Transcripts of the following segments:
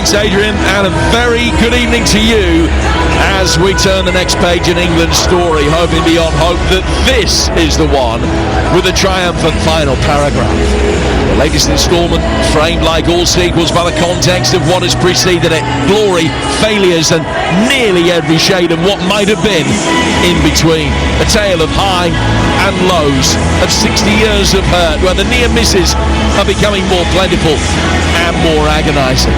Thanks, Adrian, and a very good evening to you as we turn the next page in England's story, hoping beyond hope that this is the one with a triumphant final paragraph. The latest instalment, framed like all sequels by the context of what has preceded it. Glory, failures, and nearly every shade of what might have been in between. A tale of high and lows, of 60 years of hurt, where the near misses are becoming more plentiful and more agonising.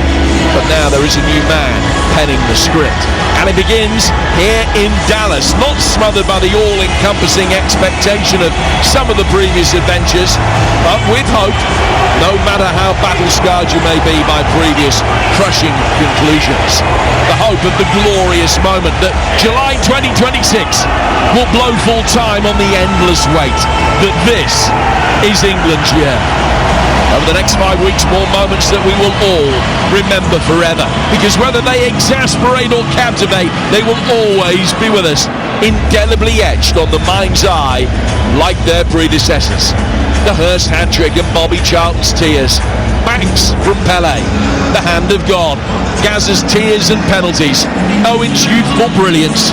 But now there is a new man penning the script, and it begins here in Dallas, not smothered by the all-encompassing expectation of some of the previous adventures, but with hope, no matter how battle-scarred you may be by previous crushing conclusions. The hope of the glorious moment that July 2026 will blow full time on the endless wait, that this is England's year. Over the next 5 weeks, more moments that we will all remember forever. Because whether they exasperate or captivate, they will always be with us, indelibly etched on the mind's eye like their predecessors. The Hurst hat-trick and Bobby Charlton's tears. Banks from Pelé. The hand of God. Gazza's tears and penalties. Owen's youthful brilliance.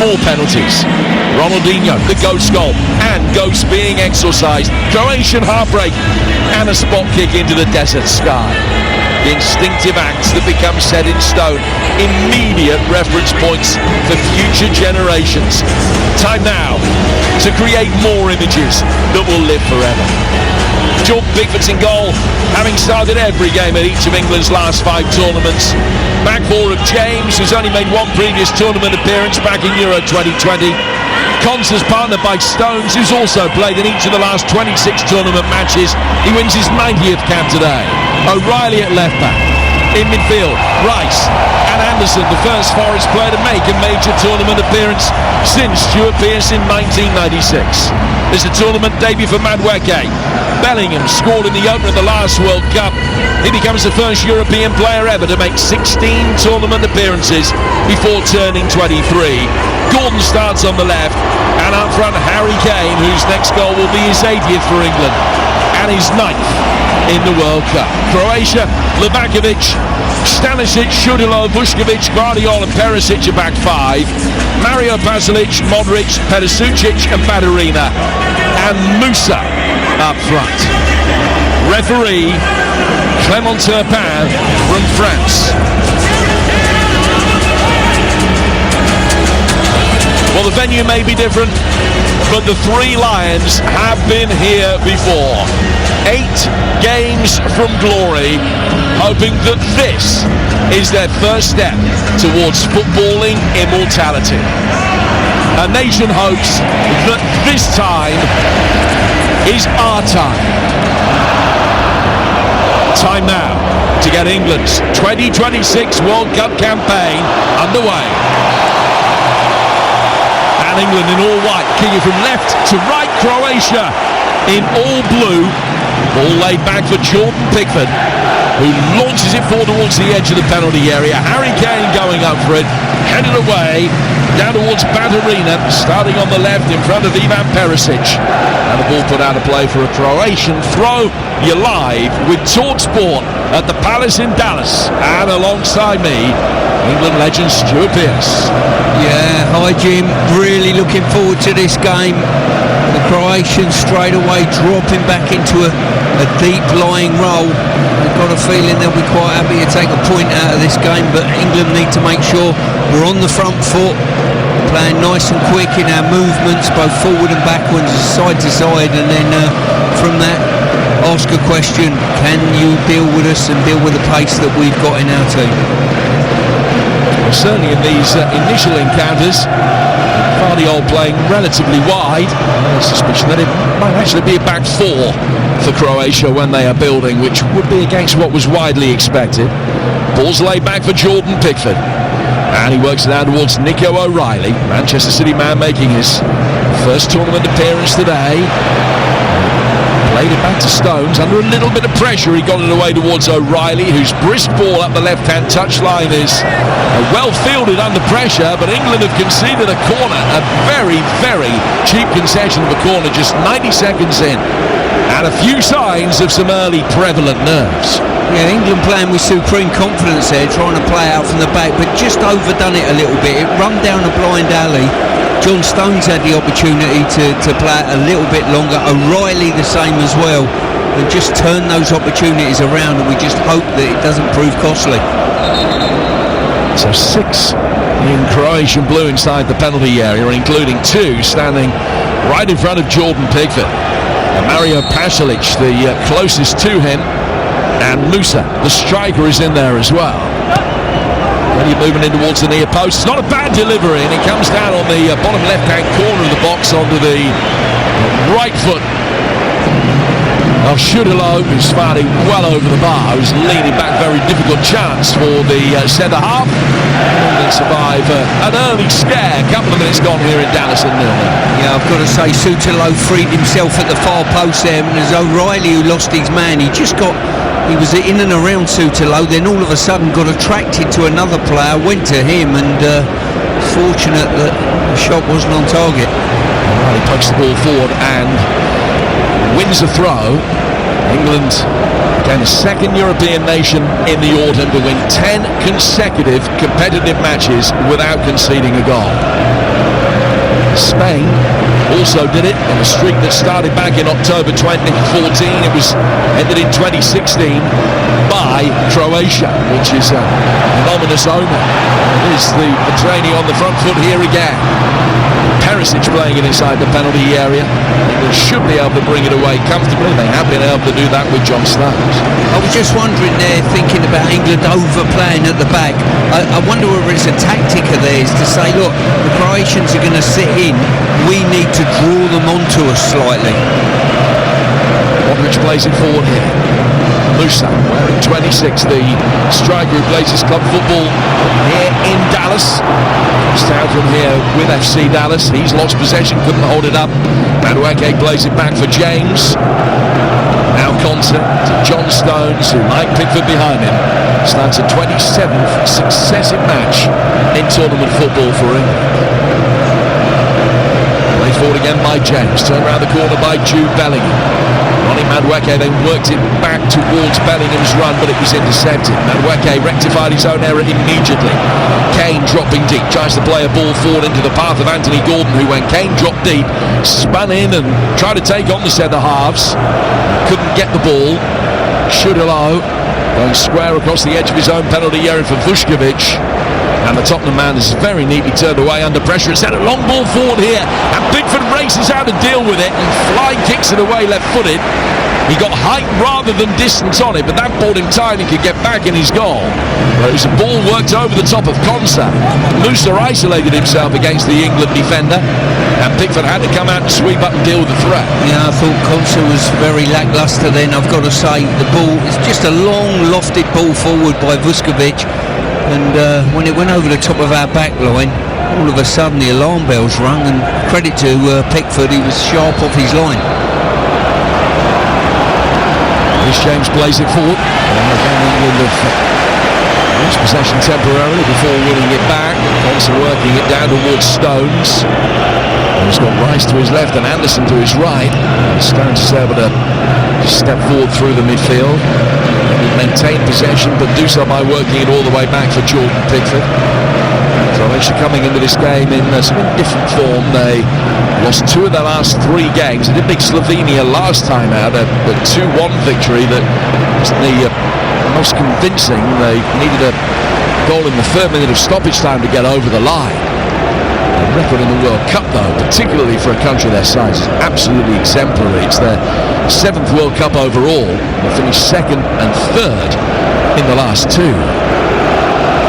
More penalties. Ronaldinho, the ghost goal, and ghosts being exorcised. Croatian heartbreak, and a spot kick into the desert sky. The instinctive acts that become set in stone. Immediate reference points for future generations. Time now to create more images that will live forever. Jordan Pickford's in goal, having started every game at each of England's last 5 tournaments. Back four of James, who's only made one previous tournament appearance back in Euro 2020. Conser's partnered by Stones, who's also played in each of the last 26 tournament matches. He wins his 90th cap today. O'Reilly at left back. In midfield, Rice and Anderson, the first Forest player to make a major tournament appearance since Stuart Pearce in 1996. There's a tournament debut for Madueke. Bellingham scored in the opener of the last World Cup. He becomes the first European player ever to make 16 tournament appearances before turning 23. Gordon starts on the left, and up front Harry Kane, whose next goal will be his 80th for England and his 9th in the World Cup. Croatia, Livakovic, Stanisic, Shudilov, Vuskovic, Guardiola and Perisic are back 5. Mario Pasalic, Modric, Perisic and Badarina, and Musa up front. Referee Clément Turpin from France. Well, the venue may be different, but the three Lions have been here before. 8 games from glory, hoping that this is their first step towards footballing immortality. A nation hopes that this time is our time. Time now to get England's 2026 World Cup campaign underway. And England in all white, kicking from left to right. Croatia in all blue. Ball laid back for Jordan Pickford, who launches it forward towards the edge of the penalty area. Harry Kane going up for it, headed away down towards Badarina, starting on the left in front of Ivan Perisic. And the ball put out of play for a Croatian throw. You're live with Talk Sport at the Palace in Dallas, and alongside me, England legend Stuart Pearce. Yeah, hi Jim, really looking forward to this game. The Croatians straight away dropping back into a deep lying role. I've got a feeling they'll be quite happy to take a point out of this game, but England need to make sure we're on the front foot, playing nice and quick in our movements, both forward and backwards, side to side, and then from that ask a question: can you deal with us and deal with the pace that we've got in our team? Well, certainly in these initial encounters, Guardiola playing relatively wide. A suspicion that it might actually be a back 4 for Croatia when they are building, which would be against what was widely expected. Ball's laid back for Jordan Pickford, and he works it out towards Nico O'Reilly, Manchester City man, making his first tournament appearance today. Played it back to Stones under a little bit of pressure. He got it away towards O'Reilly, whose brisk ball up the left-hand touchline is well fielded under pressure, but England have conceded a corner, a very, very cheap concession of a corner, just 90 seconds in. and a few signs of some early prevalent nerves. Yeah, England playing with supreme confidence there, trying to play out from the back, but just overdone it a little bit. It run down a blind alley. John Stones had the opportunity to play it a little bit longer. O'Reilly the same as well. And just turn those opportunities around, and we just hope that it doesn't prove costly. So 6 in Croatian blue inside the penalty area, including 2 standing right in front of Jordan Pickford. And Mario Pasalic, the closest to him, and Musa, the striker, is in there as well. Ready moving in towards the near post. It's not a bad delivery, and it comes down on the bottom left-hand corner of the box onto the right foot of Shudilo, who's fighting well over the bar, who's leaning back. Very difficult chance for the centre half. And they survive an early scare. A couple of minutes gone here in Dallas and 0-0. Yeah, I've got to say, Sutalo freed himself at the far post there, and there's O'Reilly who lost his man. He was in and around Sutalo, then all of a sudden got attracted to another player, went to him, and fortunate that the shot wasn't on target. Well, he punched the ball forward and wins the throw. England became the second European nation in the autumn to win 10 consecutive competitive matches without conceding a goal. Spain also did it in a streak that started back in October 2014. It was ended in 2016 by Croatia, which is an ominous omen. It is the training on the front foot here again. Perisic playing it inside the penalty area. England should be able to bring it away comfortably. They have been able to do that with John Stones. I was just wondering there, thinking about England overplaying at the back. I wonder whether it's a tactic of theirs to say, look, the Croatians are going to sit in. We need to draw them onto us slightly. Modric plays it forward here. Musa, wearing 26, the striker who plays his club football here in Dallas. Just out from here with FC Dallas. He's lost possession, couldn't hold it up. Madueke plays it back for James. Now Conte to John Stones, who, like Pickford behind him, starts a 27th successive match in tournament football for England. Played forward again by James. Turned around the corner by Jude Bellingham. Ronnie Madueke then worked it back towards Bellingham's run, but it was intercepted. Madueke rectified his own error immediately. Kane dropping deep, tries to play a ball forward into the path of Anthony Gordon, who, when Kane dropped deep, spun in and tried to take on the centre halves. Couldn't get the ball. Shudilo going square across the edge of his own penalty area for Vuskovic. And the Tottenham man is very neatly turned away under pressure. It's had a long ball forward here, and Pickford races out to deal with it and flying kicks it away left-footed. He got height rather than distance on it, but that bought him time. He could get back in his goal. But it was a ball worked over the top of Konsa. Musa isolated himself against the England defender, and Pickford had to come out and sweep up and deal with the threat. Yeah, I thought Konsa was very lacklustre then. I've got to say, the ball is just a long, lofted ball forward by Vuskovic. And when it went over the top of our back line, all of a sudden the alarm bells rung, and credit to Pickford, he was sharp off his line. This James plays it forward. England have lost possession temporarily before winning it back. Also working it down towards Stones. He's got Rice to his left and Anderson to his right. Stones is able to step forward through the midfield. Maintain possession, but do so by working it all the way back for Jordan Pickford. Croatia coming into this game in some different form. They lost 2 of their last 3 games. They did beat Slovenia last time out, a 2-1 victory that was the most convincing. They needed a goal in the 3rd minute of stoppage time to get over the line. The record in the World Cup, though, particularly for a country their size, is absolutely exemplary. It's their 7th World Cup overall. They finished 2nd and 3rd in the last 2.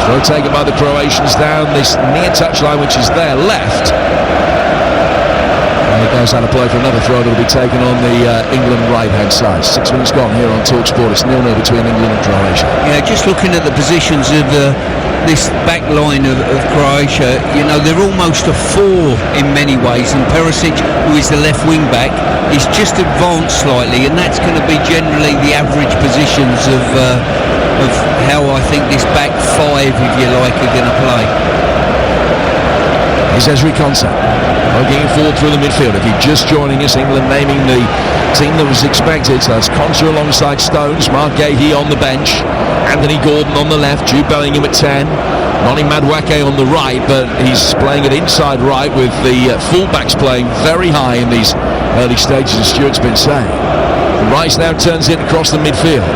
Throw taken by the Croatians down this near touchline, which is their left. And it goes out of play for another throw that will be taken on the England right-hand side. 6 minutes gone here on TalkSport. It's 0-0 between England and Croatia. Yeah, just looking at the positions of this back line of Croatia, you know, they're almost a 4 in many ways, and Perisic, who is the left wing back, is just advanced slightly, and that's going to be generally the average positions of how I think this back 5, if you like, are going to play. Here's Ezri Konsa, poking it forward through the midfield. If you're just joining us, England naming the team that was expected. So that's Konsa alongside Stones, Mark Gahey on the bench, Anthony Gordon on the left, Jude Bellingham at 10, Noni Madueke on the right, but he's playing it inside right with the fullbacks playing very high in these early stages, as Stuart's been saying. And Rice now turns it across the midfield,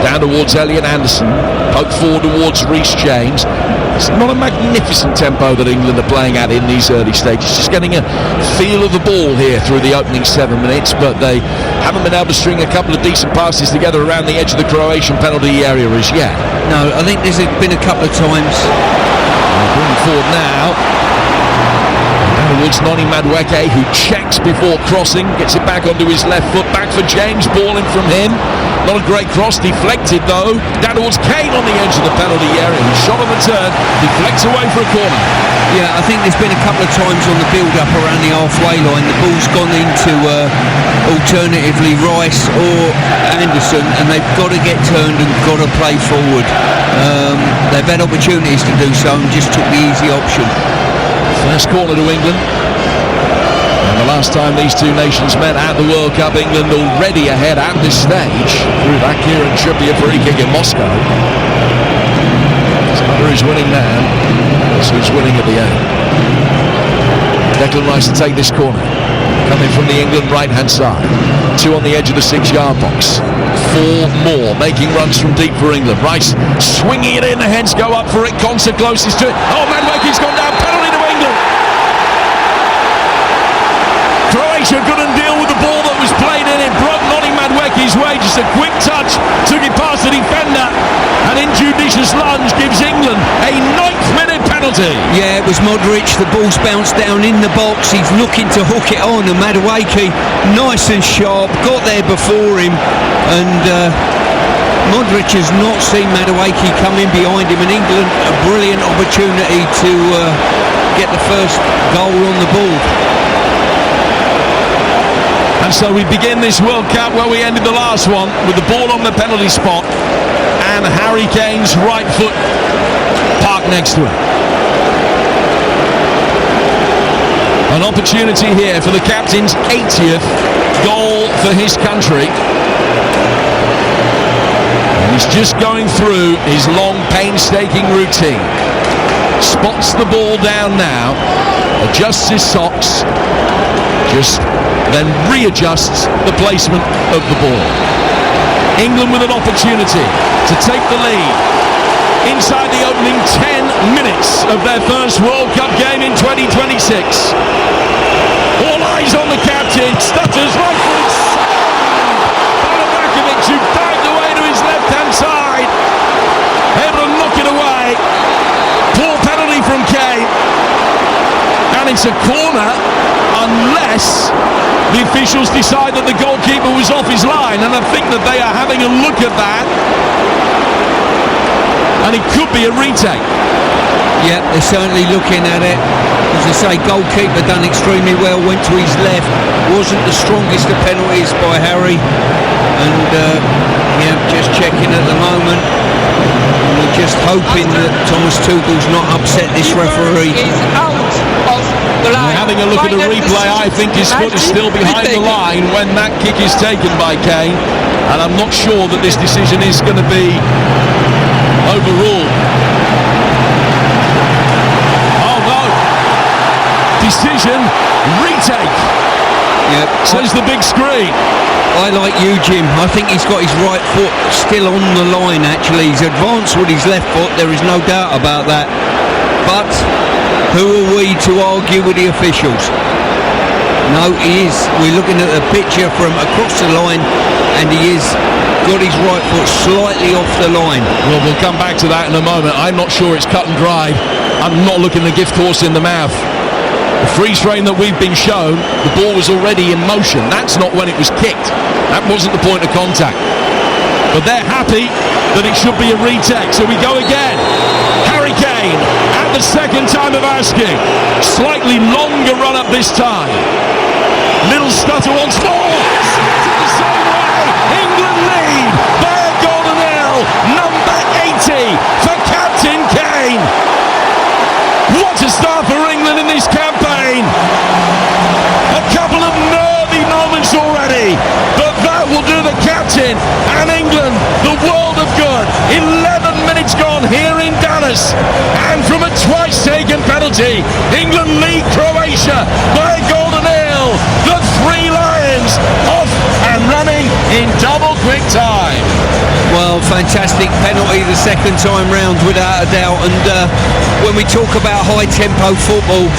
down towards Elliot Anderson, poked forward towards Reece James. It's not a magnificent tempo that England are playing at in these early stages, just getting a feel of the ball here through the opening 7 minutes, but they haven't been able to string a couple of decent passes together around the edge of the Croatian penalty area as yet. No, I think there's been a couple of times. Bringing forward now, down towards Noni Madueke, who checks before crossing, gets it back onto his left foot, back for James, ball in from him. Not a great cross, deflected though, down towards Kane on the edge of the penalty area, who shot on the turn, deflects away for a corner. Yeah, I think there's been a couple of times on the build-up around the halfway line, the ball's gone into alternatively Rice or Anderson, and they've got to get turned and got to play forward. They've had opportunities to do so and just took the easy option. First corner to England. And the last time these two nations met at the World Cup, England already ahead at this stage through that Kieran Trippier free kick in Moscow. So who's winning now? That's who's winning at the end. Declan Rice to take this corner. Coming from the England right-hand side. 2 on the edge of the 6-yard box. 4 more making runs from deep for England. Rice swinging it in. The heads go up for it. Konsa closest to it. Oh, Madueke's gone down. Penalty to England. Croatia couldn't deal with the ball that was played in. It broke Noni Madueke's way. Just a quick touch. Took it past the defender. An injudicious lunge gives England a 9th-minute penalty. Yeah, it was Modric. The ball's bounced down in the box. He's looking to hook it on, and Madueke, nice and sharp, got there before him. And Modric has not seen Madueke come in behind him. And England, a brilliant opportunity to get the first goal on the board. And so we begin this World Cup where we ended the last one with the ball on the penalty spot and Harry Kane's right foot parked next to him. An opportunity here for the captain's 80th goal for his country. And he's just going through his long, painstaking routine. Spots the ball down now, adjusts his socks, then readjusts the placement of the ball. England with an opportunity to take the lead inside the opening 10 minutes of their first World Cup game in 2026. All eyes on the captain. Stutters right foot. Balabakovic, who dived away to his left-hand side, able to knock it away. Poor penalty from Kane. And it's a corner unless the officials decide that the goalkeeper was off his line, and I think that they are having a look at that, and it could be a retake. Yeah, they're certainly looking at it. As I say, goalkeeper done extremely well, went to his left, wasn't the strongest of penalties by Harry, and just checking at the moment. And we're just hoping that Thomas Tuchel's not upset this referee. And having a look at the replay, I think his foot is still behind the line when that kick is taken by Kane, and I'm not sure that this decision is going to be overruled. Oh no! Decision, retake. Yep. Says the big screen. I like you, Jim. I think he's got his right foot still on the line, actually. He's advanced with his left foot, there is no doubt about that. But who are we to argue with the officials? No, he is. We're looking at a picture from across the line, and he is got his right foot slightly off the line. Well, we'll come back to that in a moment. I'm not sure it's cut and dried. I'm not looking the gift horse in the mouth. The freeze frame that we've been shown, the ball was already in motion. That's not when it was kicked. That wasn't the point of contact. But they're happy that it should be a retake. So we go again. Harry Kane, at the second time of asking. Slightly longer run up this time. Little stutter once more. The same way. England lead by a goal to nil. Number 80 for Captain Kane. What a start for England in this Fabulous! And from a twice taken penalty, England lead Croatia by a goal to nil. The Three Lions off and running in double quick time. Well, fantastic penalty the second time round, without a doubt. And when we talk about high-tempo football,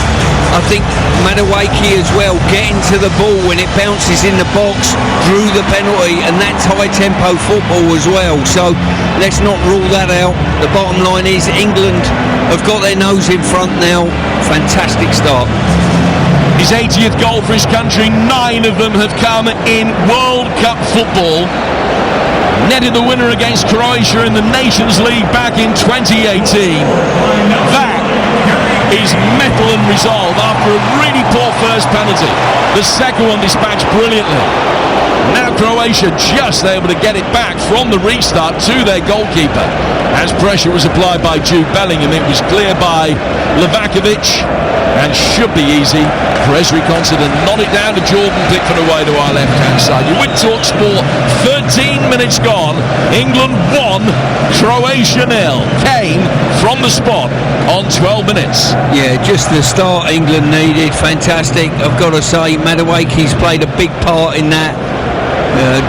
I think Madueke as well, getting to the ball when it bounces in the box, drew the penalty, and that's high-tempo football as well. So let's not rule that out. The bottom line is England have got their nose in front now. Fantastic start. His 80th goal for his country, 9 of them have come in World Cup football. Netted the winner against Croatia in the Nations League back in 2018. That is mettle and resolve after a really poor first penalty. The second one dispatched brilliantly. Now Croatia just able to get it back from the restart to their goalkeeper. As pressure was applied by Jude Bellingham, it was cleared by Livakovic and should be easy. Presri Considine nod it down to Jordan Pickford away to our left-hand side. You would talk sport, 13 minutes gone, England 1, Croatia 0. Kane from the spot on 12 minutes. Yeah, just the start England needed. Fantastic. I've got to say, Madueke's played a big part in that,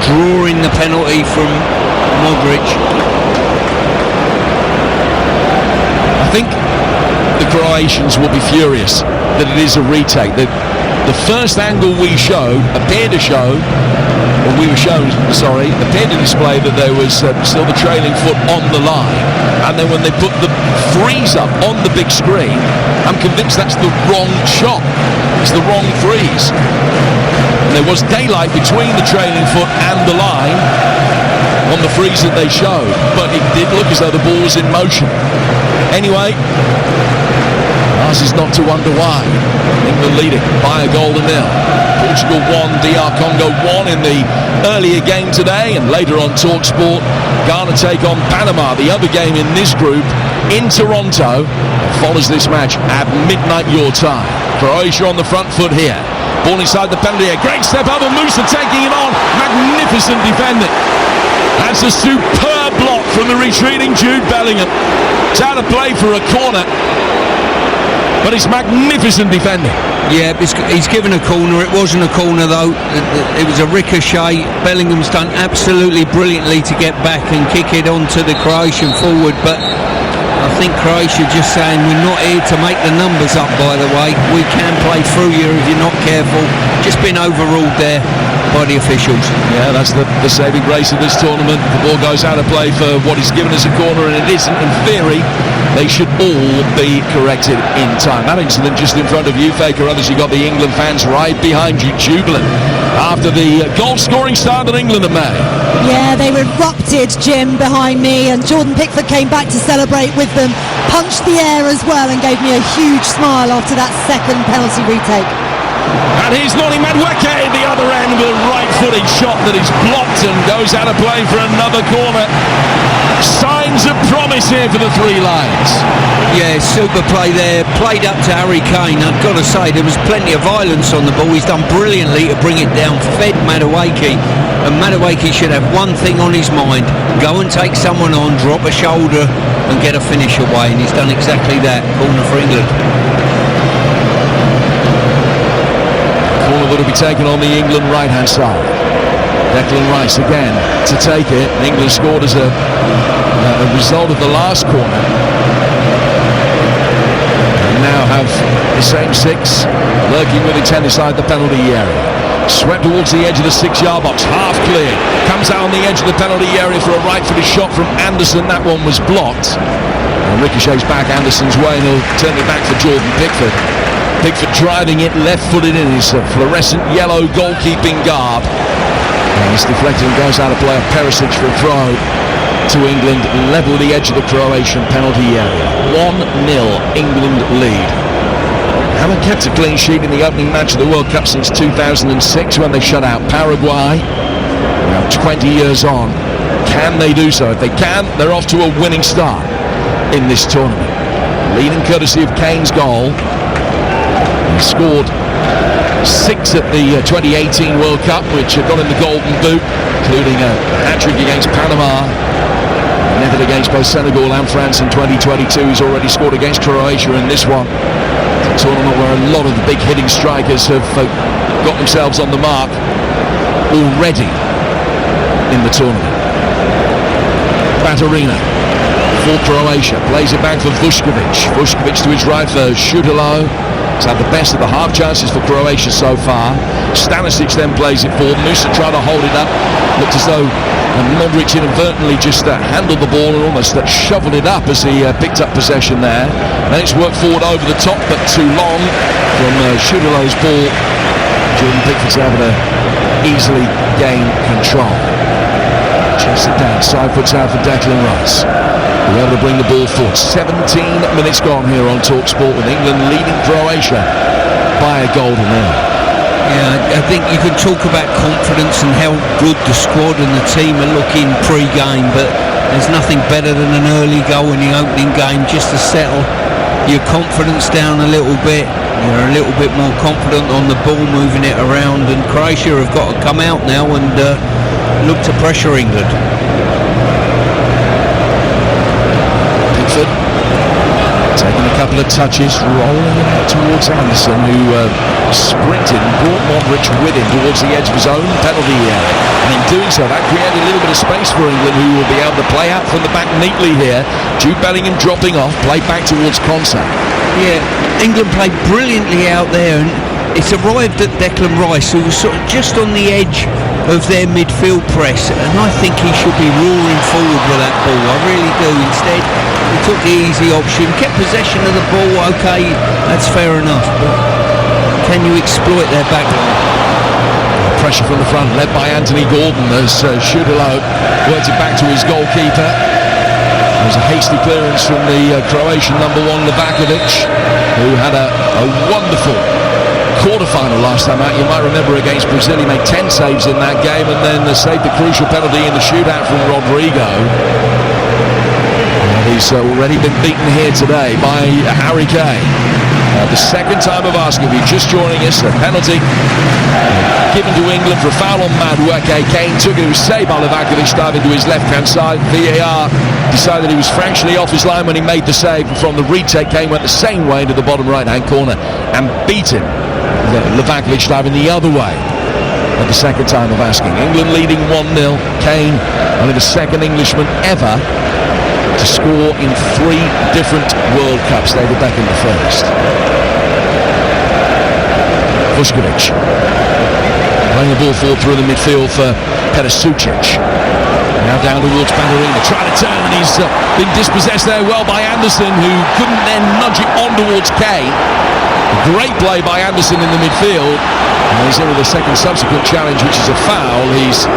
drawing the penalty from Modric. I think the Croatians will be furious that it is a retake. The first angle we showed appeared to display that there was still the trailing foot on the line, and then when they put the freeze up on the big screen, I'm convinced that's the wrong shot. It's the wrong freeze. And there was daylight between the trailing foot and the line on the freeze that they showed, but it did look as though the ball was in motion. Anyway, ours is not to wonder why. England leading by a goal to nil. Portugal 1, DR Congo 1 in the earlier game today, and later on TalkSport, Ghana take on Panama, the other game in this group, in Toronto. Follows this match at midnight your time. Croatia on the front foot here. Ball inside the penalty area. Great step up, and Musa taking it on. Magnificent defending. That's a superb block from the retreating Jude Bellingham. It's out of play for a corner, but it's magnificent defending. Yeah, he's given a corner. It wasn't a corner though. It was a ricochet. Bellingham's done absolutely brilliantly to get back and kick it onto the Croatian forward, but I think Croatia just saying, we're not here to make the numbers up, by the way. We can play through you if you're not careful. Just been overruled there by the officials. Yeah, that's the saving grace of this tournament. The ball goes out of play for what is given as a corner, and it isn't. In theory, they should all be corrected in time. That incident just in front of you, Faker. Others, you got the England fans right behind you, jubilant after the goal-scoring start that England have made. Yeah, they erupted, Jim, behind me, and Jordan Pickford came back to celebrate with them, punched the air as well, and gave me a huge smile after that second penalty retake. And here's Noni Madueke at the other end with a right-footed shot that is blocked and goes out of play for another corner. Signs of promise here for the Three Lions. Yeah, super play there. Played up to Harry Kane. I've got to say, there was plenty of violence on the ball. He's done brilliantly to bring it down, fed Madueke. And Madueke should have one thing on his mind: go and take someone on, drop a shoulder and get a finish away. And he's done exactly that. Corner for England. Corner that will be taken on the England right-hand side. Declan Rice again to take it. England scored as a result of the last corner. And now have the same six lurking with intent inside the penalty area. Swept towards the edge of the 6-yard box, half cleared. Comes out on the edge of the penalty area for a right-footed shot from Anderson. That one was blocked. And ricochets back Anderson's way, and he'll turn it back for Jordan Pickford. Pickford driving it left-footed in his fluorescent yellow goalkeeping garb. And it's deflected and goes out of play. Perisic for a throw to England, level the edge of the Croatian penalty area. 1-0 England lead. Haven't kept a clean sheet in the opening match of the World Cup since 2006 when they shut out Paraguay. Now 20 years on, can they do so? If they can, they're off to a winning start in this tournament. Leading courtesy of Kane's goal. He scored 6 at the 2018 World Cup, which got him the Golden Boot, including a hat-trick against Panama. Effort against both Senegal and France in 2022. He's already scored against Croatia in this one. It's a tournament where a lot of the big hitting strikers have got themselves on the mark already in the tournament. Baturina for Croatia, plays it back for Vuskovic. Vuskovic to his right for Šudalo. He's had the best of the half chances for Croatia so far. Stanisic then plays it forward. Musa tried to hold it up. Looked as though Modric inadvertently just handled the ball and almost shoveled it up as he picked up possession there. Then it's worked forward over the top, but too long from Šudalo's ball. Jordan Pickford's able to easily gain control. Chase it down, side foot's out for Declan Rice. We're able to bring the ball forward. 17 minutes gone here on TalkSport with England leading Croatia by a goal to nil. Yeah, I think you can talk about confidence and how good the squad and the team are looking pre-game, but there's nothing better than an early goal in the opening game just to settle your confidence down a little bit. You're a little bit more confident on the ball, moving it around, and Croatia have got to come out now and look to pressure England. Pickford taking a couple of touches, rolling it out towards Anderson, who sprinted and brought Modric with him towards the edge of his own penalty area. And in doing so, that created a little bit of space for England, who will be able to play out from the back neatly here. Jude Bellingham dropping off, played back towards Konsa. Yeah, England played brilliantly out there, and it's arrived at Declan Rice, who was sort of just on the edge of their midfield press, and I think he should be roaring forward with that ball. I really do. Instead, he took the easy option, kept possession of the ball. Okay, that's fair enough, but can you exploit their backline? Pressure from the front, led by Anthony Gordon as Šudalo works it back to his goalkeeper. There's a hasty clearance from the Croatian number one, Livakovic, who had a wonderful quarter-final last time out. You might remember against Brazil, he made 10 saves in that game and then saved the crucial penalty in the shootout from Rodrigo. And he's already been beaten here today by Harry Kane. The second time of asking, if you're just joining us, a penalty given to England for a foul on Madueke. Kane took it, it was saved by Livakovic, diving to his left-hand side. VAR decided he was fractionally off his line when he made the save. From the retake, Kane went the same way into the bottom right-hand corner and beat him. Livakovic diving the other way at the second time of asking. England leading 1-0. Kane, only the second Englishman ever to score in 3 different World Cups. David Beckham the first. Vuskovic playing the ball forward through the midfield for Perisic. Now down towards Baturina, trying to turn, and he's been dispossessed there well by Anderson, who couldn't then nudge it on towards Kane. Great play by Anderson in the midfield, and he's in with a second subsequent challenge, which is a foul. He's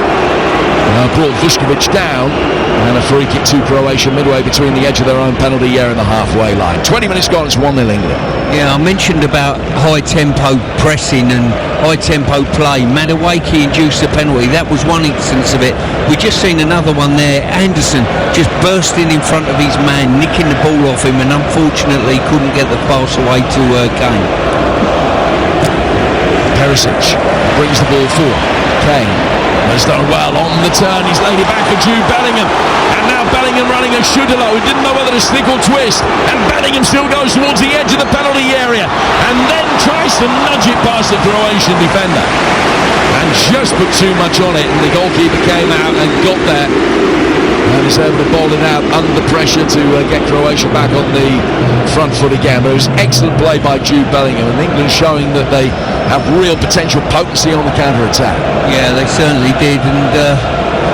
brought Vuskovic down, and a free kick to Croatia midway between the edge of their own penalty area and the halfway line. 20 minutes gone, it's 1-0 England. Yeah, I mentioned about high tempo pressing and high tempo play. Madueke induced the penalty. That was one instance of it. We just seen another one there. Anderson just bursting in front of his man, nicking the ball off him, and unfortunately couldn't get the pass away to Kane. Perisic brings the ball forward. Kane has done well on the turn. He's laid it back for Jude Bellingham, and now Bellingham running at Šudalo, who didn't know whether to stick or twist, and Bellingham still goes towards the edge of the penalty area and then tries to nudge it past the Croatian defender and just put too much on it, and the goalkeeper came out and got there and is able to bowl it out under pressure to get Croatia back on the front foot again. But it was excellent play by Jude Bellingham, and England showing that they have real potential potency on the counter-attack. Yeah, they certainly did, and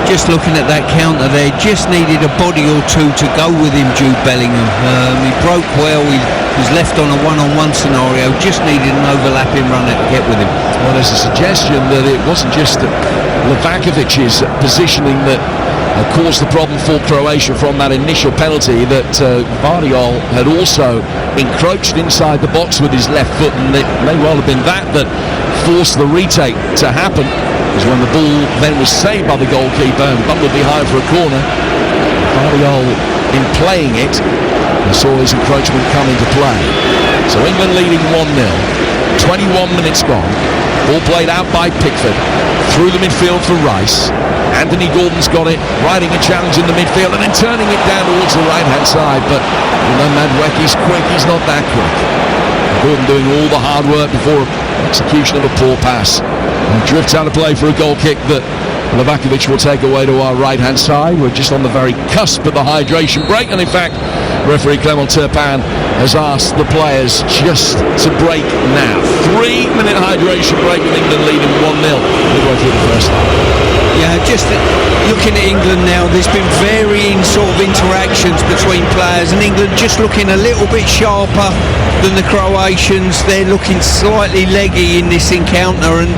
just looking at that counter there, just needed a body or two to go with him, Jude Bellingham. He broke well, he was left on a one-on-one scenario, just needed an overlapping runner to get with him. Well, there's a suggestion that it wasn't just Livakovic's positioning that caused the problem for Croatia from that initial penalty, that Vardiol had also encroached inside the box with his left foot, and it may well have been that forced the retake to happen, because when the ball then was saved by the goalkeeper and bumbled behind for a corner, Vardiol, in playing it, saw his encroachment come into play. So England leading 1-0, 21 minutes gone, ball played out by Pickford, through the midfield for Rice. Anthony Gordon's got it, riding a challenge in the midfield and then turning it down towards the right-hand side. But Madwecky's quick, he's not that quick. Gordon doing all the hard work before execution of a poor pass. And drifts out of play for a goal kick that Livakovic will take away to our right-hand side. We're just on the very cusp of the hydration break, and in fact, referee Clement Turpin has asked the players just to break now. 3-minute hydration break with England leading 1-0 midway through the first half. Yeah, just looking at England now, there's been varying sort of interactions between players, and England just looking a little bit sharper than the Croatians. They're looking slightly leggy in this encounter, and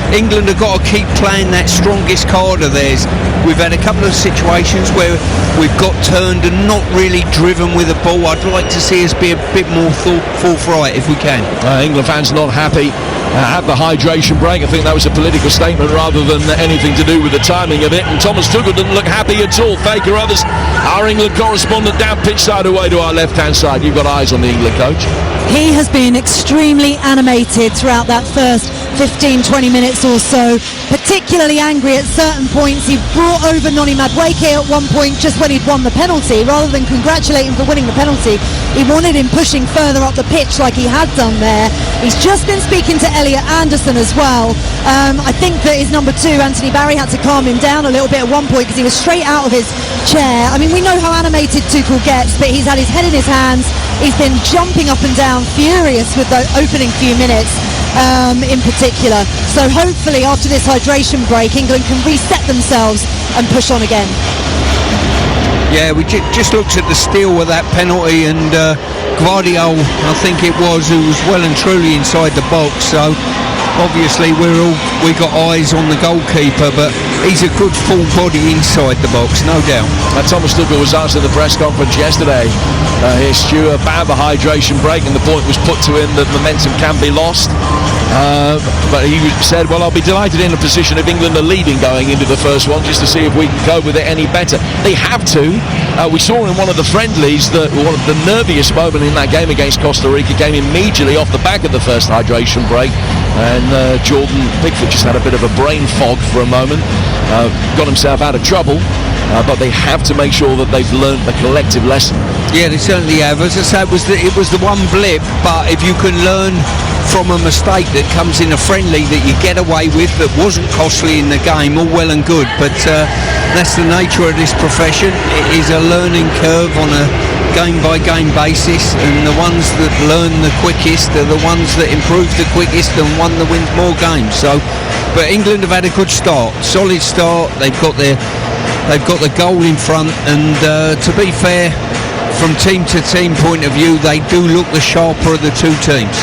England have got to keep playing that strongest card of theirs. We've had a couple of situations where we've got turned and not really driven with the ball. I'd like to see us be a bit more forthright if we can. England fans not happy at the hydration break. I think that was a political statement rather than anything to do with the timing of it. And Thomas Tuchel didn't look happy at all. Faker Others, our England correspondent down pitch side away to our left-hand side. You've got eyes on the England coach. He has been extremely animated throughout that first 15-20 minutes or so, particularly angry at certain points. He brought over Noni Madueke at one point just when he'd won the penalty. Rather than congratulate him for winning the penalty, he wanted him pushing further up the pitch like he had done there. He's just been speaking to Elliot Anderson as well. I think that his number 2, Anthony Barry, had to calm him down a little bit at one point because he was straight out of his chair. I mean, we know how animated Tuchel gets, but he's had his head in his hands. He's been jumping up and down, furious with the opening few minutes in particular. So hopefully after this hydration break, England can reset themselves and push on again. Yeah, we just looked at the steal of that penalty, and Guardiola, I think it was, who was well and truly inside the box. So obviously we got eyes on the goalkeeper, but he's a good full body inside the box, no doubt. Thomas Tuchel was asked at the press conference yesterday, here Stu, about the hydration break, and the point was put to him that momentum can be lost. But he said, well, I'll be delighted in a position if England are leading going into the first one, just to see if we can cope with it any better. They have to. We saw in one of the friendlies that one of the nerviest moment in that game against Costa Rica came immediately off the back of the first hydration break, and Jordan Pickford just had a bit of a brain fog for a moment, got himself out of trouble. But they have to make sure that they've learned the collective lesson. Yeah, they certainly have. As I say, it was the one blip, but if you can learn from a mistake that comes in a friendly that you get away with, that wasn't costly in the game, all well and good, but that's the nature of this profession. It is a learning curve on a game-by-game basis, and the ones that learn the quickest are the ones that improve the quickest and won the win more games. So, but England have had a good start, solid start. They've got the goal in front, and to be fair, from team to team point of view, they do look the sharper of the two teams.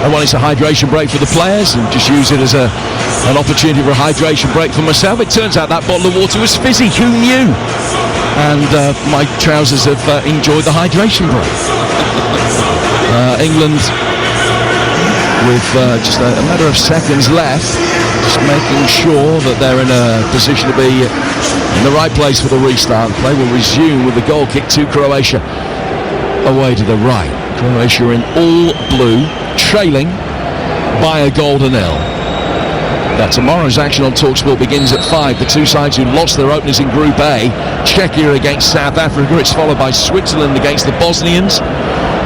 And well, it's a hydration break for the players, and just use it as an opportunity for a hydration break for myself. It turns out that bottle of water was fizzy. Who knew? And my trousers have enjoyed the hydration break. England, with just a matter of seconds left, just making sure that they're in a position to be in the right place for the restart. The play will resume with the goal kick to Croatia away to the right. Croatia in all blue, trailing by a goal to nil. Now, tomorrow's action on TalkSport begins at 5. The two sides who lost their openers in Group A, Czechia against South Africa. It's followed by Switzerland against the Bosnians,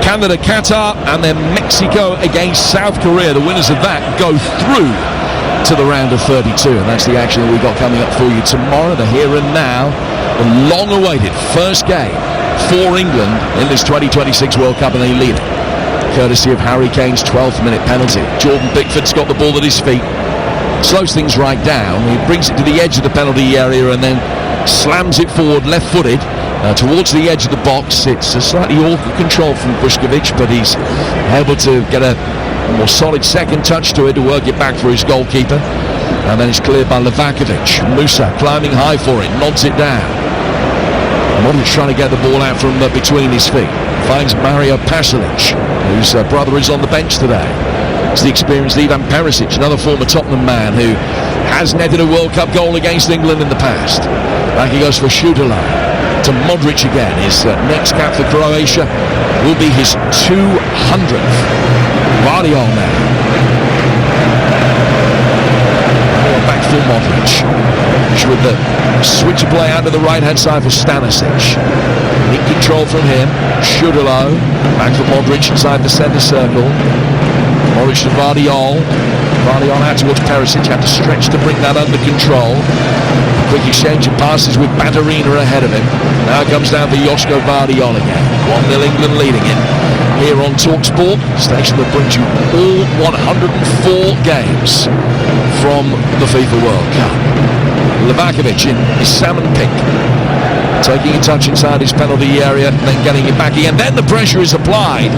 Canada, Qatar, and then Mexico against South Korea. The winners of that go through to the round of 32, and that's the action that we've got coming up for you tomorrow. The here and now, the long-awaited first game for England in this 2026 World Cup, and they lead it courtesy of Harry Kane's 12th minute penalty. Jordan Pickford's got the ball at his feet, slows things right down. He brings it to the edge of the penalty area and then slams it forward left-footed towards the edge of the box. It's a slightly awkward control from Bushkovic, but he's able to get a more solid second touch to it to work it back for his goalkeeper, and then it's cleared by Livakovic. Musa climbing high for it, nods it down. Modric trying to get the ball out from between his feet, finds Mario Pasalic, whose brother is on the bench today. It's the experienced Ivan Perisic, another former Tottenham man who has netted a World Cup goal against England in the past. Back he goes for Schüttler to Modric again. His next cap for Croatia will be his 200th. Guardiola now. Back for Modric. With the switch of play out to the right-hand side for Stanisic. In control from him. Shudalo. Back for Modric inside the centre circle. Modric to Vardiol. Vardiol out towards Perisic. Had to stretch to bring that under control. Quick exchange of passes with Baturina ahead of him. Now it comes down for Josko Vardiol again. 1-0 England leading it. Here on TalkSport, station that brings you all 104 games from the FIFA World Cup. Livakovic in his salmon pink, taking a touch inside his penalty area, then getting it back again. Then the pressure is applied.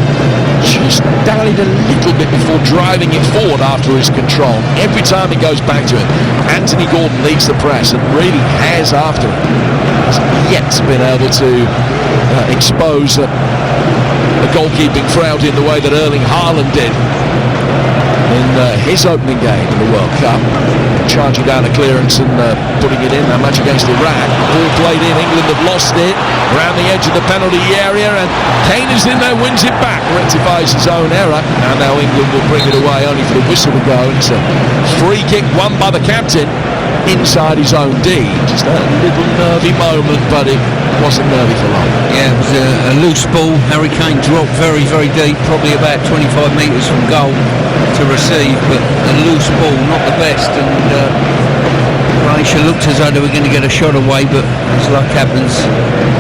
Just dallied a little bit before driving it forward after his control. Every time it goes back to him, Anthony Gordon leads the press and really has after it. Has yet been able to expose a goalkeeping frailty in the way that Erling Haaland did in his opening game in the World Cup, charging down a clearance and putting it in. That match against Iraq, ball played in, England have lost it around the edge of the penalty area, and Kane is in there, wins it back, rectifies his own error, and now England will bring it away only for the whistle to go. And it's a free kick won by the captain inside his own D. Just a little nervy moment, but it wasn't nervy for long. Yeah, it was a loose ball. Harry Kane dropped very, very deep, probably about 25 metres from goal to receive, but a loose ball, not the best, and Croatia looked as though they were going to get a shot away, but as luck happens,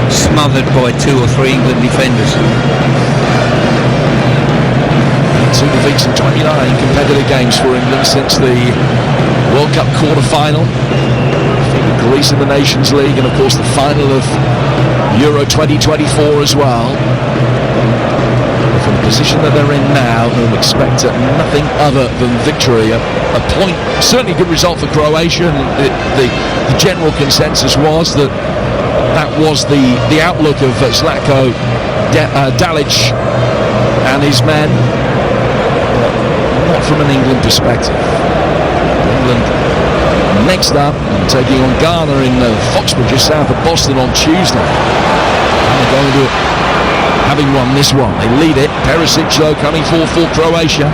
smothered by 2 or 3 England defenders. 2 defeats in 29 competitive games for England since the World Cup quarter-final. Greece in the Nations League, and of course the final of Euro 2024 as well. From the position that they're in now, they'll expect nothing other than victory. A point, certainly a good result for Croatia, and the general consensus was that was the outlook of Zlatko Dalic and his men. Not from an England perspective. England next up, taking on Ghana in Foxborough, just south of Boston on Tuesday. And they're going to having won this one. They lead it. Perisic, though, coming forward for Croatia.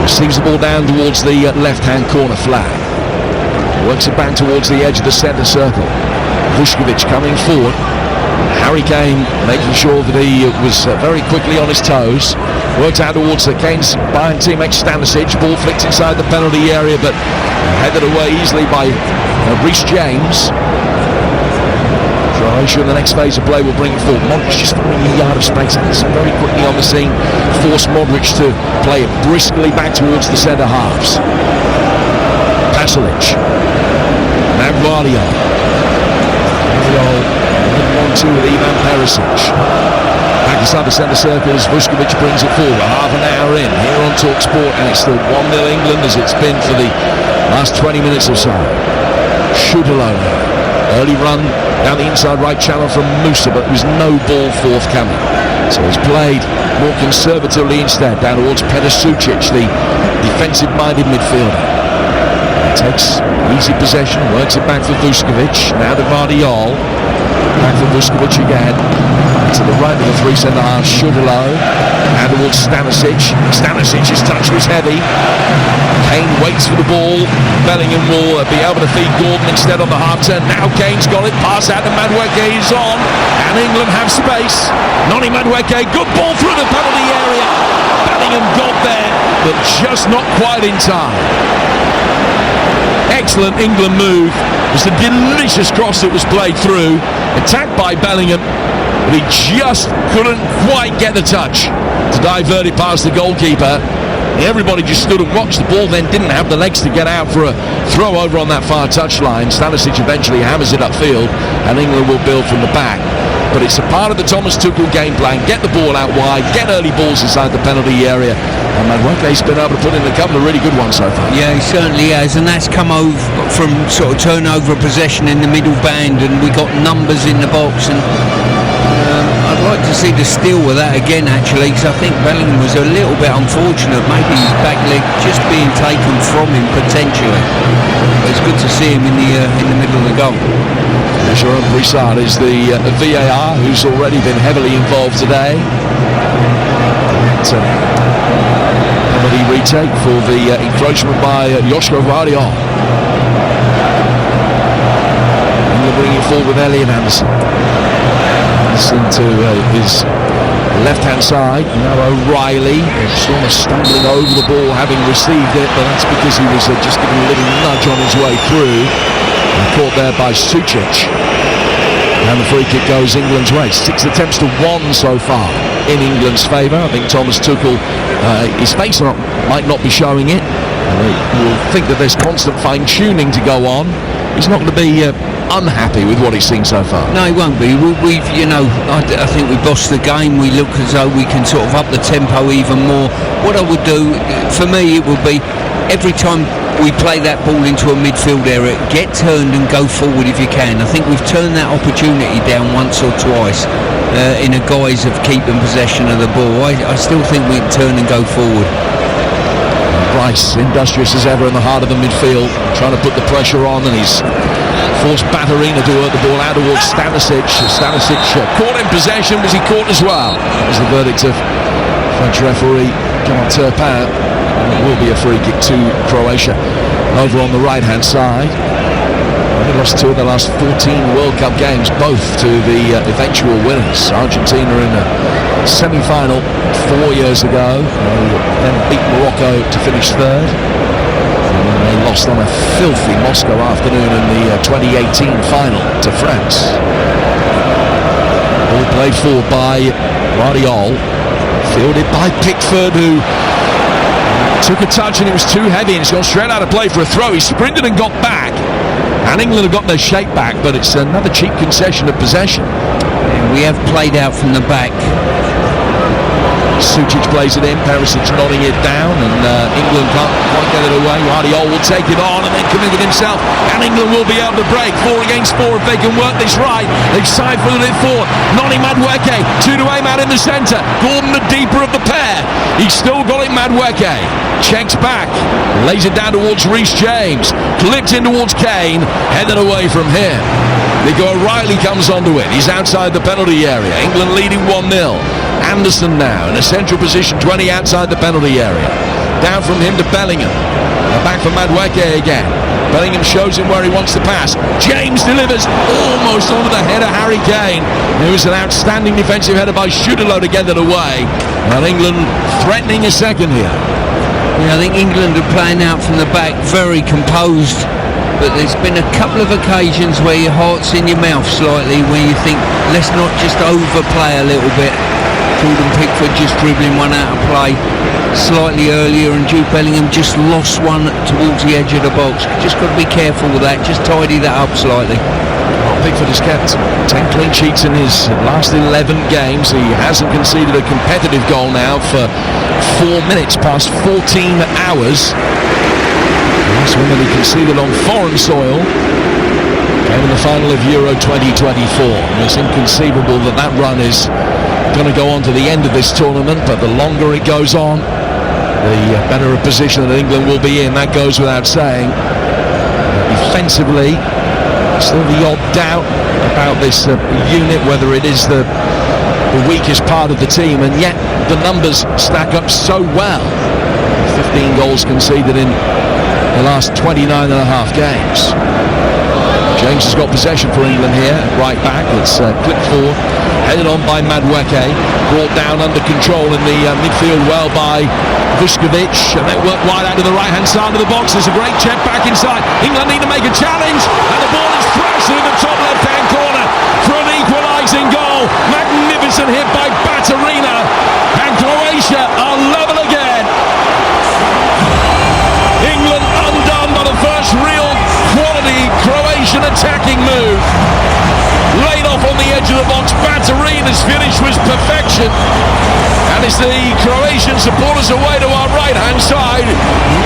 Receives the ball down towards the left-hand corner flag. Works it back towards the edge of the centre circle. Vuskovic coming forward. Harry Kane making sure that he was very quickly on his toes. Worked out towards Kane's Bayern teammate Stanisic. Ball flicked inside the penalty area, but headed away easily by Reece James. Croatia in the next phase of play will bring it forward. Modric just finding a yard of space, and very quickly on the scene, force Modric to play it briskly back towards the centre halves. Pasalic. Now Vardiol. 1-2 with Ivan Perisic. Back inside the centre circles, Vuskovic brings it forward. Half an hour in here on TalkSport, and it's still 1-0 England as it's been for the last 20 minutes or so. Shudalo. Early run down the inside right channel from Musa, but there was no ball forthcoming. So he's played more conservatively instead, down towards Petar Sucic, the defensive-minded midfielder. He takes easy possession, works it back for Vuskovic. Now to Vardiol. Back for Vuskovic again. To the right of the 3 centre-halves, Shudalo. And towards Stanisic. Stanisic's touch was heavy. Kane waits for the ball. Bellingham will be able to feed Gordon instead on the half-turn. Now Kane's got it. Pass out to Madueke. He's on. And England have space. Noni Madueke. Good ball through the penalty area. Bellingham got there, but just not quite in time. Excellent England move. It was a delicious cross that was played through. Attacked by Bellingham, but he just couldn't quite get the touch to divert it past the goalkeeper. Everybody just stood and watched. The ball then didn't have the legs to get out for a throw over on that far touchline. Stanisic eventually hammers it upfield, and England will build from the back. But it's a part of the Thomas Tuchel game plan. Get the ball out wide, get early balls inside the penalty area. And Madueke's been able to put in a couple of really good ones so far. Yeah, he certainly has, and that's come over from sort of turnover of possession in the middle band, and we got numbers in the box, and I'd like to see the steal with that again actually, because I think Bellingham was a little bit unfortunate, maybe his back leg just being taken from him potentially. But it's good to see him in the middle of the goal. Jean Broussard is the VAR who's already been heavily involved today. Penalty retake for the encroachment by Joshua Vardiol. Bringing it forward with Elliot Anderson. Anderson to his left-hand side. Now O'Reilly. He's almost stumbling over the ball having received it, but that's because he was just giving a little nudge on his way through. And caught there by Sucic. And the free kick goes England's way. 6 attempts to 1 so far in England's favour. I think Thomas Tuchel, his face might not be showing it. You'll think that there's constant fine-tuning to go on. He's not going to be unhappy with what he's seen so far. No, he won't be. We've, I think we bossed the game. We look as though we can sort of up the tempo even more. What I would do, for me, it would be every time we play that ball into a midfield area, get turned and go forward if you can. I think we've turned that opportunity down once or twice in a guise of keeping possession of the ball. I still think we can turn and go forward. Rice, industrious as ever in the heart of the midfield, trying to put the pressure on, and he's forced Baturina to work the ball out towards Stanisic. Stanisic caught in possession. Was he caught as well? Is the verdict of French referee Jean Turpin. It will be a free kick to Croatia. Over on the right-hand side. They lost 2 of the last 14 World Cup games, both to the eventual winners. Argentina in a semi-final 4 years ago. They then beat Morocco to finish 3rd. And they lost on a filthy Moscow afternoon in the 2018 final to France. Ball played forward by Vardiol. Fielded by Pickford, who took a touch and it was too heavy, and it's gone straight out of play for a throw. He sprinted and got back, and England have got their shape back, but it's another cheap concession of possession. Yeah, we have played out from the back. Sucic plays it in, Perisic nodding it down, and England can't quite get it away. Vardiol will take it on and then come in with himself, and England will be able to break 4 against 4 if they can work this right. They've siphoned it forward. Noni Madueke, 2 to Ayman in the centre. Gordon the deeper of the pair. He's still got it, Madueke. Checks back, lays it down towards Reece James, clipped in towards Kane, headed away from him. Nico O'Reilly comes onto it. He's outside the penalty area. England leading 1-0. Anderson now in a central position, 20 outside the penalty area. Down from him to Bellingham. Back for Madueke again. Bellingham shows him where he wants to pass. James delivers almost onto the head of Harry Kane. It was an outstanding defensive header by Schudelo to get it away. And England threatening a second here. Yeah, I think England are playing out from the back, very composed. But there's been a couple of occasions where your heart's in your mouth slightly, where you think, let's not just overplay a little bit. Jordan Pickford just dribbling one out of play slightly earlier, and Jude Bellingham just lost one towards the edge of the box. Just got to be careful with that, just tidy that up slightly. Well, Pickford has kept 10 clean sheets in his last 11 games. He hasn't conceded a competitive goal now for 4 minutes past 14 hours. The last one that he conceded on foreign soil came in the final of Euro 2024. And it's inconceivable that that run is going to go on to the end of this tournament, but the longer it goes on, the better a position that England will be in. That goes without saying. Defensively, still the odd doubt about this unit, whether it is the weakest part of the team, and yet the numbers stack up so well. 15 goals conceded in the last 29 and a half games. James has got possession for England here, right back. It's clipped forward, headed on by Madueke, brought down under control in the midfield well by Vuskovic, and then worked wide out to the right-hand side of the box. There's a great check back inside. England need to make a challenge, and the ball is thrashed through the top left-hand corner for an equalising goal. Magnificent hit by Baturina, and Croatia are level again. England undone by the first real quality Croatian attacking move. Laid off on the edge of the box. Baturina's finish was perfection. And it's the Croatian supporters away to our right-hand side,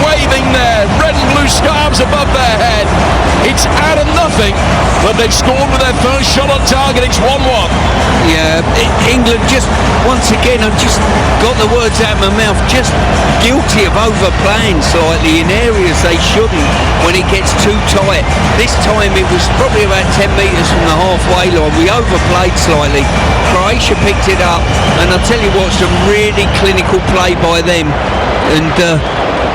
waving their red and blue scarves above their head. It's out of nothing, but They've scored with their first shot on target. It's 1-1. Yeah, England just, once again, I've just got the words out of my mouth, just guilty of overplaying slightly in areas they shouldn't when it gets too tight. This time it was probably about 10 metres from the halfway line. We overplayed slightly. Croatia picked it up, and I'll tell you what, some really clinical play by them. And,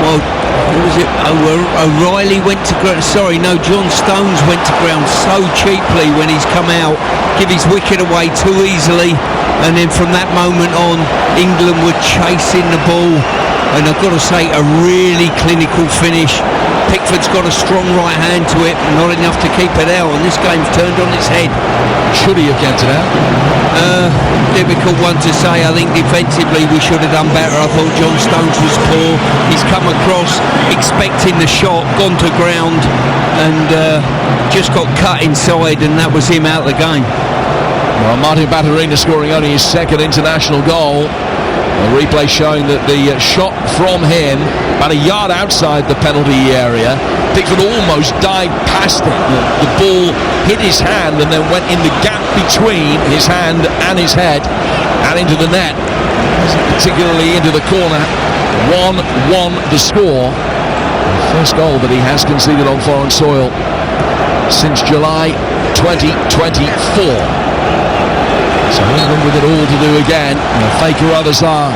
well, who was it? O'Reilly went to ground. Sorry, no, John Stones went to ground so cheaply when he's come out, give his wicket away too easily, and then from that moment on, England were chasing the ball, and I've got to say, a really clinical finish. Pickford's got a strong right hand to it, not enough to keep it out, and this game's turned on its head. Should he have kept it out? Difficult one to say. I think defensively we should have done better. I thought John Stones was poor. He's come across expecting the shot, gone to ground, and just got cut inside, and that was him out of the game. Well, Martin Batterina scoring only his second international goal. A replay showing that the shot from him, about a yard outside the penalty area, Pickford almost dived past it. The ball hit his hand and then went in the gap between his hand and his head and into the net, particularly into the corner. 1-1 the score. The first goal that he has conceded on foreign soil since July 2024. So England with it all to do again. Faker others are.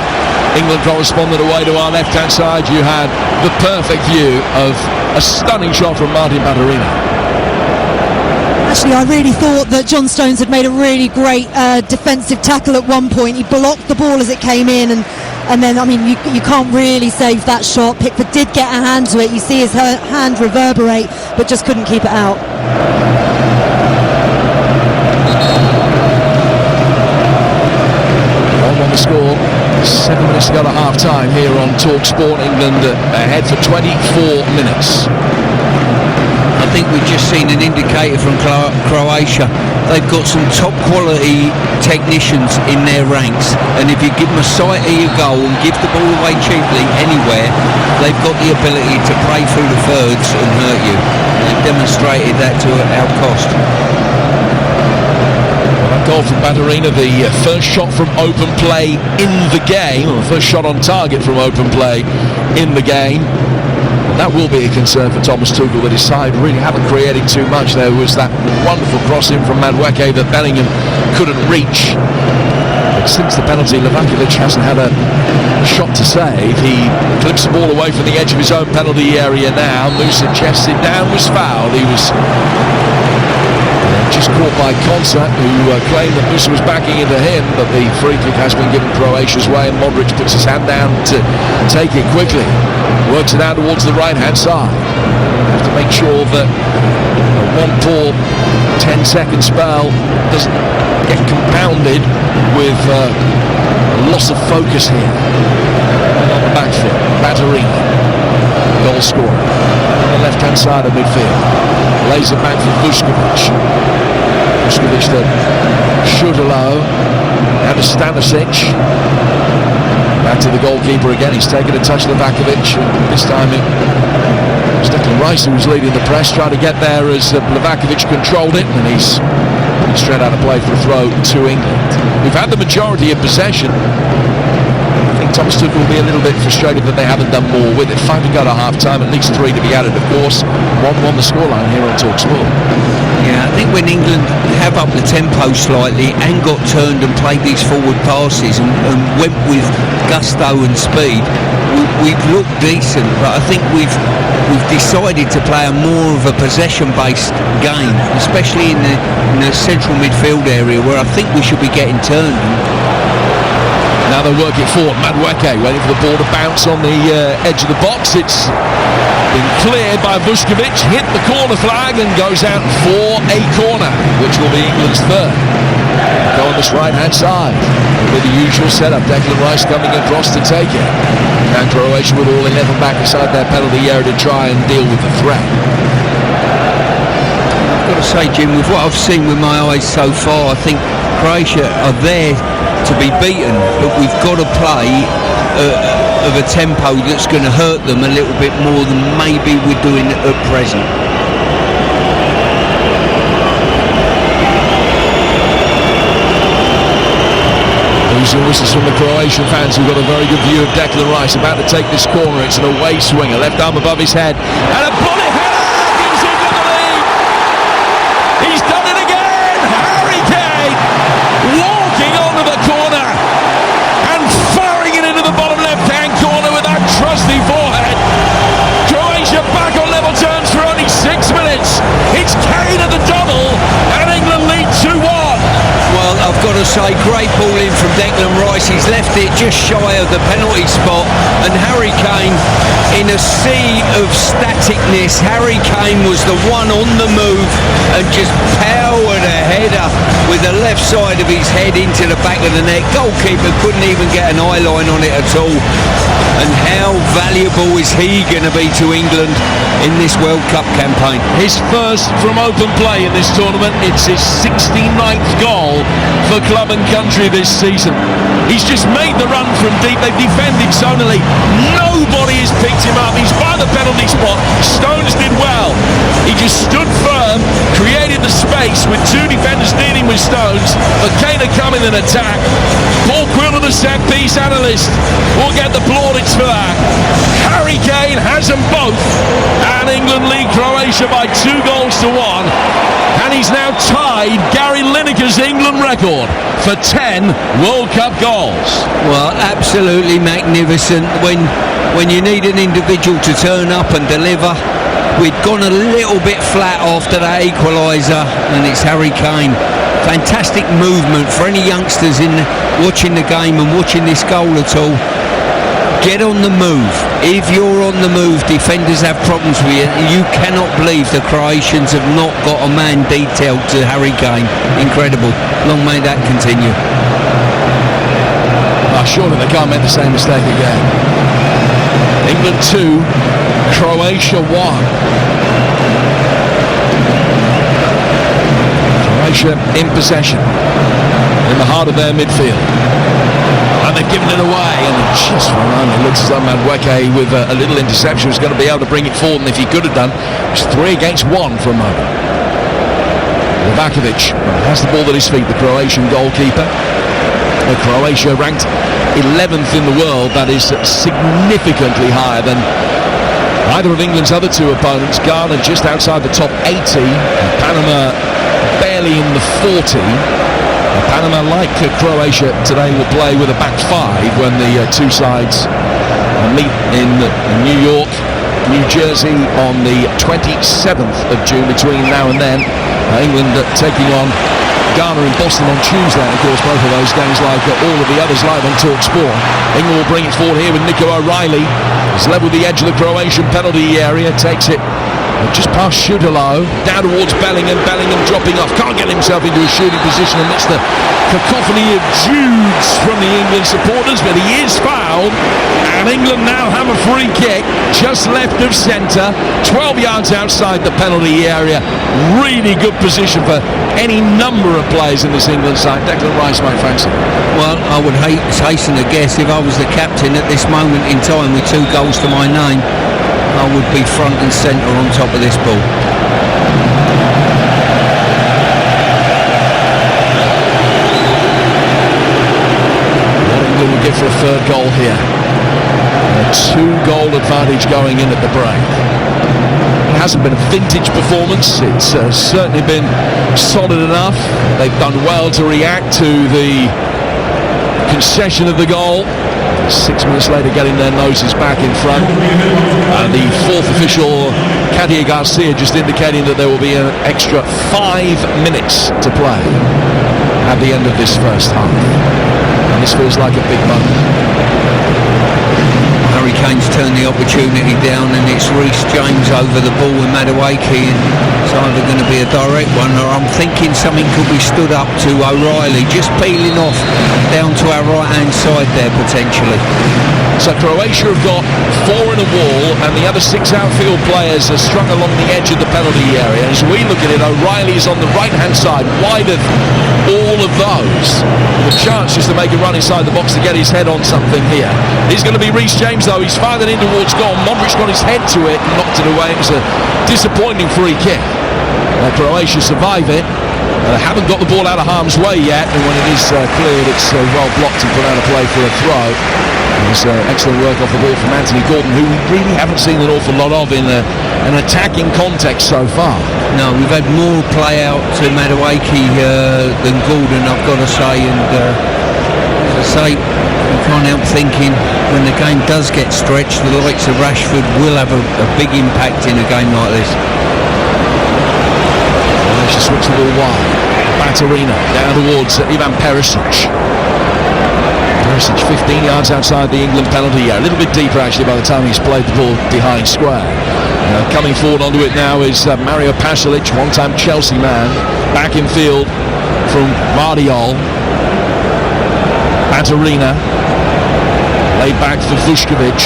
England correspondent away to our left-hand side. You had the perfect view of a stunning shot from Martin Batterina. Actually, I really thought that John Stones had made a really great defensive tackle at one point. He blocked the ball as it came in, and then, I mean, you can't really save that shot. Pickford did get a hand to it. You see his hand reverberate, but just couldn't keep it out. On the score, 7 minutes to go to half time here on Talk Sport. England ahead for 24 minutes. I think we've just seen an indicator from Croatia. They've got some top quality technicians in their ranks, and if you give them a sight of your goal and give the ball away cheaply anywhere, they've got the ability to play through the thirds and hurt you. They've demonstrated that to our cost. Goal from Batterina, the first shot from open play in the game, or first shot on target from open play in the game. And that will be a concern for Thomas Tuchel, that his side really haven't created too much. There was that wonderful cross in from Madueke that Bellingham couldn't reach. But since the penalty, Livakovic hasn't had a shot to save. He clips the ball away from the edge of his own penalty area now. Musa chests it down, was fouled. He was just caught by Konsa, who claimed that Musa was backing into him, but the free kick has been given Croatia's way, and Modric puts his hand down to take it quickly. Works it out towards the right-hand side. Have to make sure that one poor 10-second spell doesn't get compounded with a loss of focus here. And on the back foot, Batterina, goal scorer, on the left-hand side of midfield. Lays it back for Vuskovic. Vuskovic to Shudalo. Now to Stanisic. Back to the goalkeeper again. He's taken a touch of Livakovic. This time it was Declan Rice who was leading the press, trying to get there as Livakovic controlled it, and he's straight out of play for a throw to England. We've had the majority of possession. I think Thomas Tuchel will be a little bit frustrated that they haven't done more with it. 5 to go to half-time, at least 3 to be added, of course. 1-1 the scoreline here on TalkSport. Yeah, I think when England have up the tempo slightly and got turned and played these forward passes and went with gusto and speed, we've looked decent, but I think we've decided to play a more of a possession-based game, especially in the central midfield area, where I think we should be getting turned. Now they work it forward. Madueke waiting for the ball to bounce on the edge of the box. It's been cleared by Vuskovic, hit the corner flag and goes out for a corner, which will be England's third. Go on this right-hand side with the usual setup. Declan Rice coming across to take it. And Croatia with all 11 back inside their penalty area to try and deal with the threat. I've got to say, Jim, with what I've seen with my eyes so far, I think Croatia are there to be beaten, but we've got to play of a tempo that's going to hurt them a little bit more than maybe we're doing at present. cheers and whistles from the Croatian fans who've got a very good view of Declan Rice about to take this corner. It's an away swinger, left arm above his head, and a bullet header gives him the lead. He's done it again. Harry Kane walking onto the corner and firing it into the bottom left-hand corner with that trusty forehead. Croatia back on level terms for only 6 minutes. It's Kane at the double, and England lead 2-1. Well, I've got to say, great ball in from Declan Rice. He's left it just shy of the penalty spot, and Harry Kane, in a sea of staticness, Harry Kane was the one on the move and just powered a header with the left side of his head into the back of the net. Goalkeeper couldn't even get an eye line on it at all. And how valuable is he going to be to England in this World Cup campaign? His first from open play in this tournament. It's his 69th goal for club and country this season. He's just made the run from deep. They've defended zonally. Nobody has picked him up. He's by the penalty spot. Stones did well. He just stood firm, created the space with two defenders dealing with Stones. But Kane had come in and attack. Paul Quillen, the set piece analyst, will get the plaudits for that. Harry Kane has them both, and England lead Croatia by 2-1, and he's now tied Gary Lineker's England record for 10 World Cup goals. Well, absolutely magnificent. When you need an individual to turn up and deliver, we'd gone a little bit flat after that equaliser, and it's Harry Kane. Fantastic movement for any youngsters in watching the game and watching this goal at all. Get on the move. If you're on the move, defenders have problems with you. You cannot believe the Croatians have not got a man detailed to Harry Kane. Incredible. Long may that continue. Surely they can't make the same mistake again. England 2, Croatia 1. Croatia in possession, in the heart of their midfield. And they've given it away, and just for a moment it looks as though Madueke with a little interception was going to be able to bring it forward, and if he could have done, it was 3 against 1 for a moment. Livakovic has the ball at his feet, the Croatian goalkeeper. Croatia ranked 11th in the world. That is significantly higher than either of England's other two opponents. Ghana just outside the top 80, Panama barely in the 40. Panama, like Croatia today, will play with a back five when the two sides meet in New York, New Jersey on the 27th of June. Between now and then, England taking on Ghana in Boston on Tuesday. And of course, both of those games, like all of the others, live on TalkSport. England will bring it forward here with Nico O'Reilly. He's leveled the edge of the Croatian penalty area, takes it just past Shudalo, down towards Bellingham. Bellingham dropping off, can't get himself into a shooting position amidst the cacophony of Judes from the England supporters, but he is fouled, and England now have a free kick just left of centre, 12 yards outside the penalty area. Really good position for any number of players in this England side. Declan Rice might fancy. Well, I would hasten to guess, if I was the captain at this moment in time with 2 goals to my name, I would be front and centre on top of this ball. What England will get for a third goal here. A 2-goal advantage going in at the break. It hasn't been a vintage performance. It's certainly been solid enough. They've done well to react to the concession of the goal. 6 minutes later, getting their noses back in front. And the fourth official, Katia Garcia, just indicating that there will be an extra 5 minutes to play at the end of this first half. And this feels like a big moment. Harry Kane's turned the opportunity down, and it's Reece James over the ball with Madueke, and it's either going to be a direct one, or I'm thinking something could be stood up to O'Reilly, just peeling off down to our right hand side there potentially. So Croatia have got 4 in a wall, and the other 6 outfield players are strung along the edge of the penalty area. As we look at it, O'Reilly is on the right hand side, wide of all of those. The chance just to make a run inside the box to get his head on something here. He's going to be Reece James though. He's fired it in towards goal. Modric got his head to it and knocked it away. It was a disappointing free kick. Croatia survive it. They haven't got the ball out of harm's way yet, and when it is cleared, it's well blocked and put out of play for a throw. There's excellent work off the ball from Anthony Gordon, who we really haven't seen an awful lot of in an attacking context so far. No, we've had more play out to Madueke than Gordon, I've got to say, and as I say, you can't help thinking when the game does get stretched, the likes of Rashford will have a big impact in a game like this. She switched the ball wide. Baturina down towards Ivan Perisic. Perisic 15 yards outside the England penalty area. A little bit deeper actually by the time he's played the ball behind square. Coming forward onto it now is Mario Pasalic, one-time Chelsea man. Back in field from Vardiol. Baturina. Laid back for Vuskovic.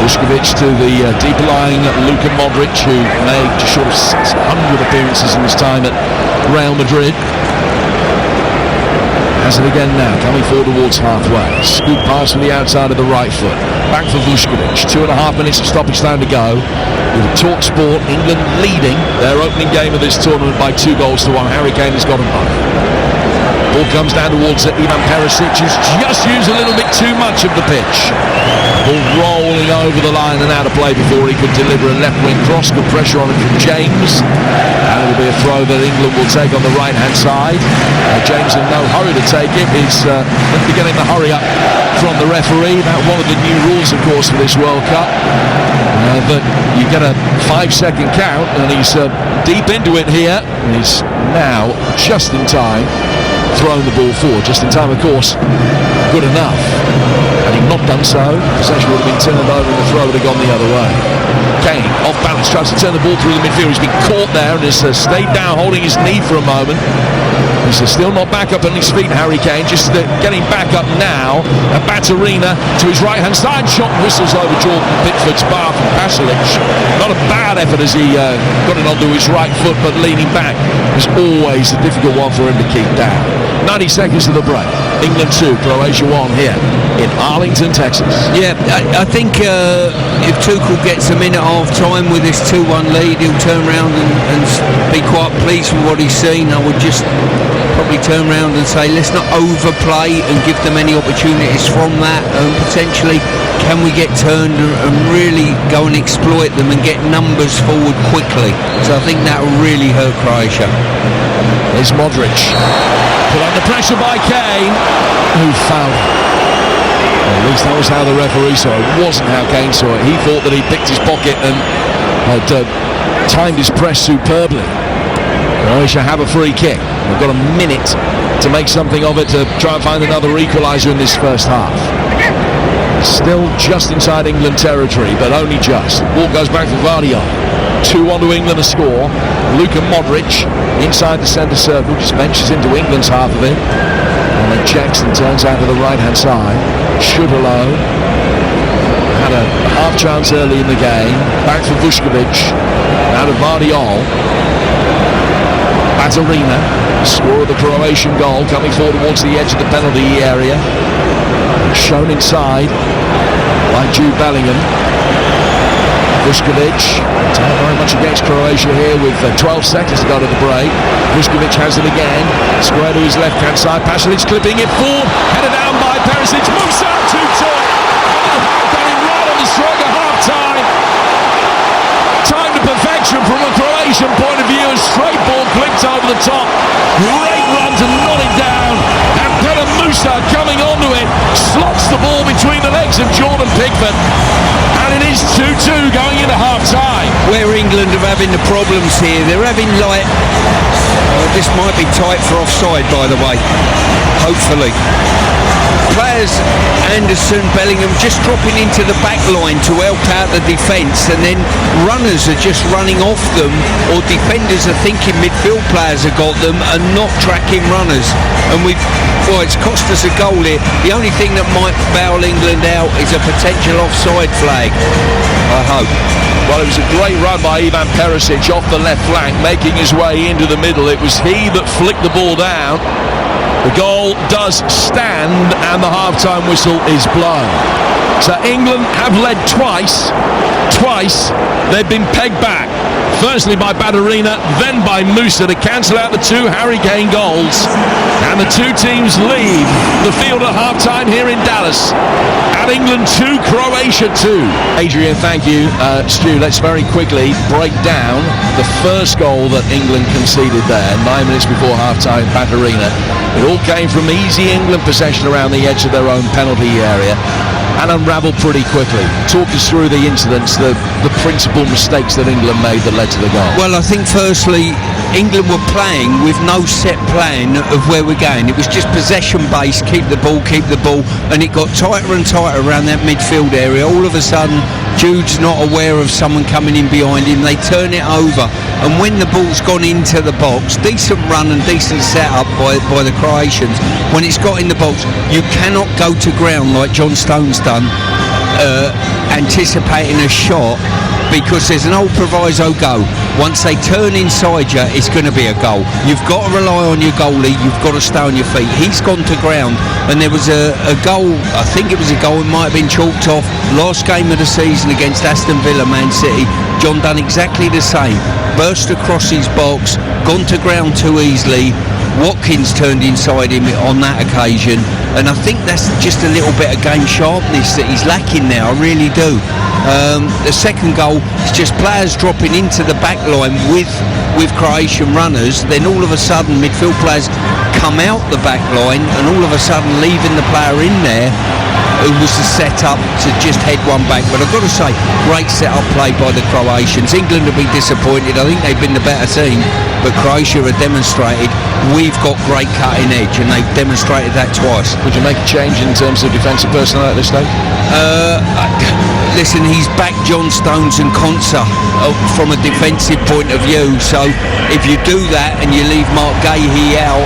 Vuskovic to the deep-lying Luka Modric, who made just short of 600 appearances in his time at Real Madrid. Has it again now, coming forward towards halfway. Scoop pass from the outside of the right foot. Back for Vuskovic. 2.5 minutes of stoppage time to go. With Talk Sport, England leading their opening game of this tournament by 2-1. Harry Kane has got them both. Ball comes down towards Ivan Perisic, who's just used a little bit too much of the pitch. Ball rolling over the line and out of play before he could deliver a left-wing cross. Good pressure on it from James. And it'll be a throw that England will take on the right-hand side. James in no hurry to take it. He's getting the hurry up from the referee. That's one of the new rules, of course, for this World Cup. But you get a 5-second count, and he's deep into it here. And he's now just in time thrown the ball forward, just in time, of course. Good enough. Had he not done so, possession would have been turned over and the throw would have gone the other way. Kane, off balance, tries to turn the ball through the midfield. He's been caught there and has stayed down, holding his knee for a moment. He's still not back up on his feet, Harry Kane, just getting back up now. Baturina to his right-hand side, shot whistles over Jordan Pickford's bar from Pasalic. Not a bad effort as he got it onto his right foot, but leaning back is always a difficult one for him to keep down. 90 seconds to the break. England 2, Croatia 1 here in Arlington, Texas. Yeah, I think if Tuchel gets them in at half-time with this 2-1 lead, he'll turn around and be quite pleased with what he's seen. I would just probably turn around and say, let's not overplay and give them any opportunities from that, and potentially can we get turned and really go and exploit them and get numbers forward quickly. So I think that will really hurt Croatia. There's Modric. Put under pressure by Kane, who fouled him. At least that was how the referee saw it. It wasn't how Kane saw it. He thought that he picked his pocket and had timed his press superbly. Croatia have a free kick. They've got a minute to make something of it, to try and find another equaliser in this first half. Still just inside England territory, but only just. Ball goes back for Vardiol. 2-1 to England, a score. Luka Modric inside the centre circle, just benches into England's half of it, and then checks and turns out to the right-hand side. Shudalo had a half chance early in the game. Back for Vuskovic. Out of Vardiol. Baturina, score of the Croatian goal, coming forward towards the edge of the penalty area. Shown inside by Jude Bellingham. Vuskovic, very much against Croatia here with 12 seconds to go to the break. Vuskovic has it again, square to his left-hand side. Pasalic clipping it forward, headed down by Perisic. Musa, 2-2. Got him right on the stroke of half-time. Time to perfection from a Croatian point of view. A straight ball clipped over the top. Great run to knot it down. And Peter Musa coming onto it, slots the ball between the legs of Jordan Pickford. And it is 2-2 going into half-time. Where England are having the problems here, they're having this might be tight for offside, by the way, hopefully. Players, Anderson, Bellingham, just dropping into the back line to help out the defence, and then runners are just running off them, or defenders are thinking midfield players have got them and not tracking runners. And it's cost us a goal here. The only thing that might bail England out is a potential offside flag, I hope. Well, it was a great run by Ivan Perisic off the left flank, making his way into the middle. It was he that flicked the ball down. The goal does stand and the half-time whistle is blown. So England have led twice they've been pegged back Firstly by Badarina, then by Musa to cancel out the two Harry Kane goals. And the two teams leave the field at half-time here in Dallas. At England 2, Croatia 2. Adrian, thank you. Stu, let's very quickly break down the first goal that England conceded there, 9 minutes before half-time, Badarina. It all came from easy England possession around the edge of their own penalty area and unravelled pretty quickly. Talk us through the incidents, the principal mistakes that England made that led to the goal. Well, I think firstly, England were playing with no set plan of where we're going. It was just possession based, keep the ball, and it got tighter and tighter around that midfield area. All of a sudden, Jude's not aware of someone coming in behind him. They turn it over, and when the ball's gone into the box, decent run and decent setup by the Croatians. When it's got in the box, you cannot go to ground like John Stone's done, anticipating a shot, because there's an old proviso go. Once they turn inside you, it's going to be a goal. You've got to rely on your goalie. You've got to stay on your feet. He's gone to ground, and there was a goal. I think it was a goal. It might have been chalked off. Last game of the season against Aston Villa, Man City. John done exactly the same. Burst across his box, gone to ground too easily. Watkins turned inside him on that occasion, and I think that's just a little bit of game sharpness that he's lacking there. I really do. The second goal is just players dropping into the back line with Croatian runners. Then all of a sudden midfield players come out the back line, and all of a sudden leaving the player in there who was the set-up to just head one back. But I've got to say, great set-up play by the Croatians. England have been disappointed. I think they've been the better team, but Croatia have demonstrated we've got great cutting edge, and they've demonstrated that twice. Would you make a change in terms of defensive personnel at this stage? Listen, he's back John Stones and Konsa from a defensive point of view, so if you do that and you leave Mark Gahey out,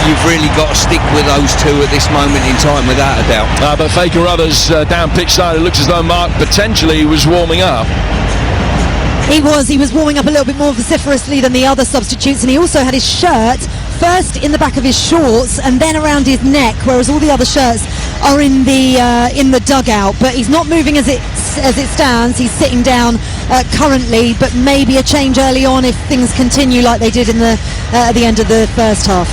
you've really got to stick with those two at this moment in time, without a doubt. But Faker Others down pitch side, it looks as though Mark potentially was warming up. He was warming up a little bit more vociferously than the other substitutes, and he also had his shirt first in the back of his shorts and then around his neck, whereas all the other shirts are in the dugout. But he's not moving as it stands. He's sitting down currently, but maybe a change early on if things continue like they did at the end of the first half.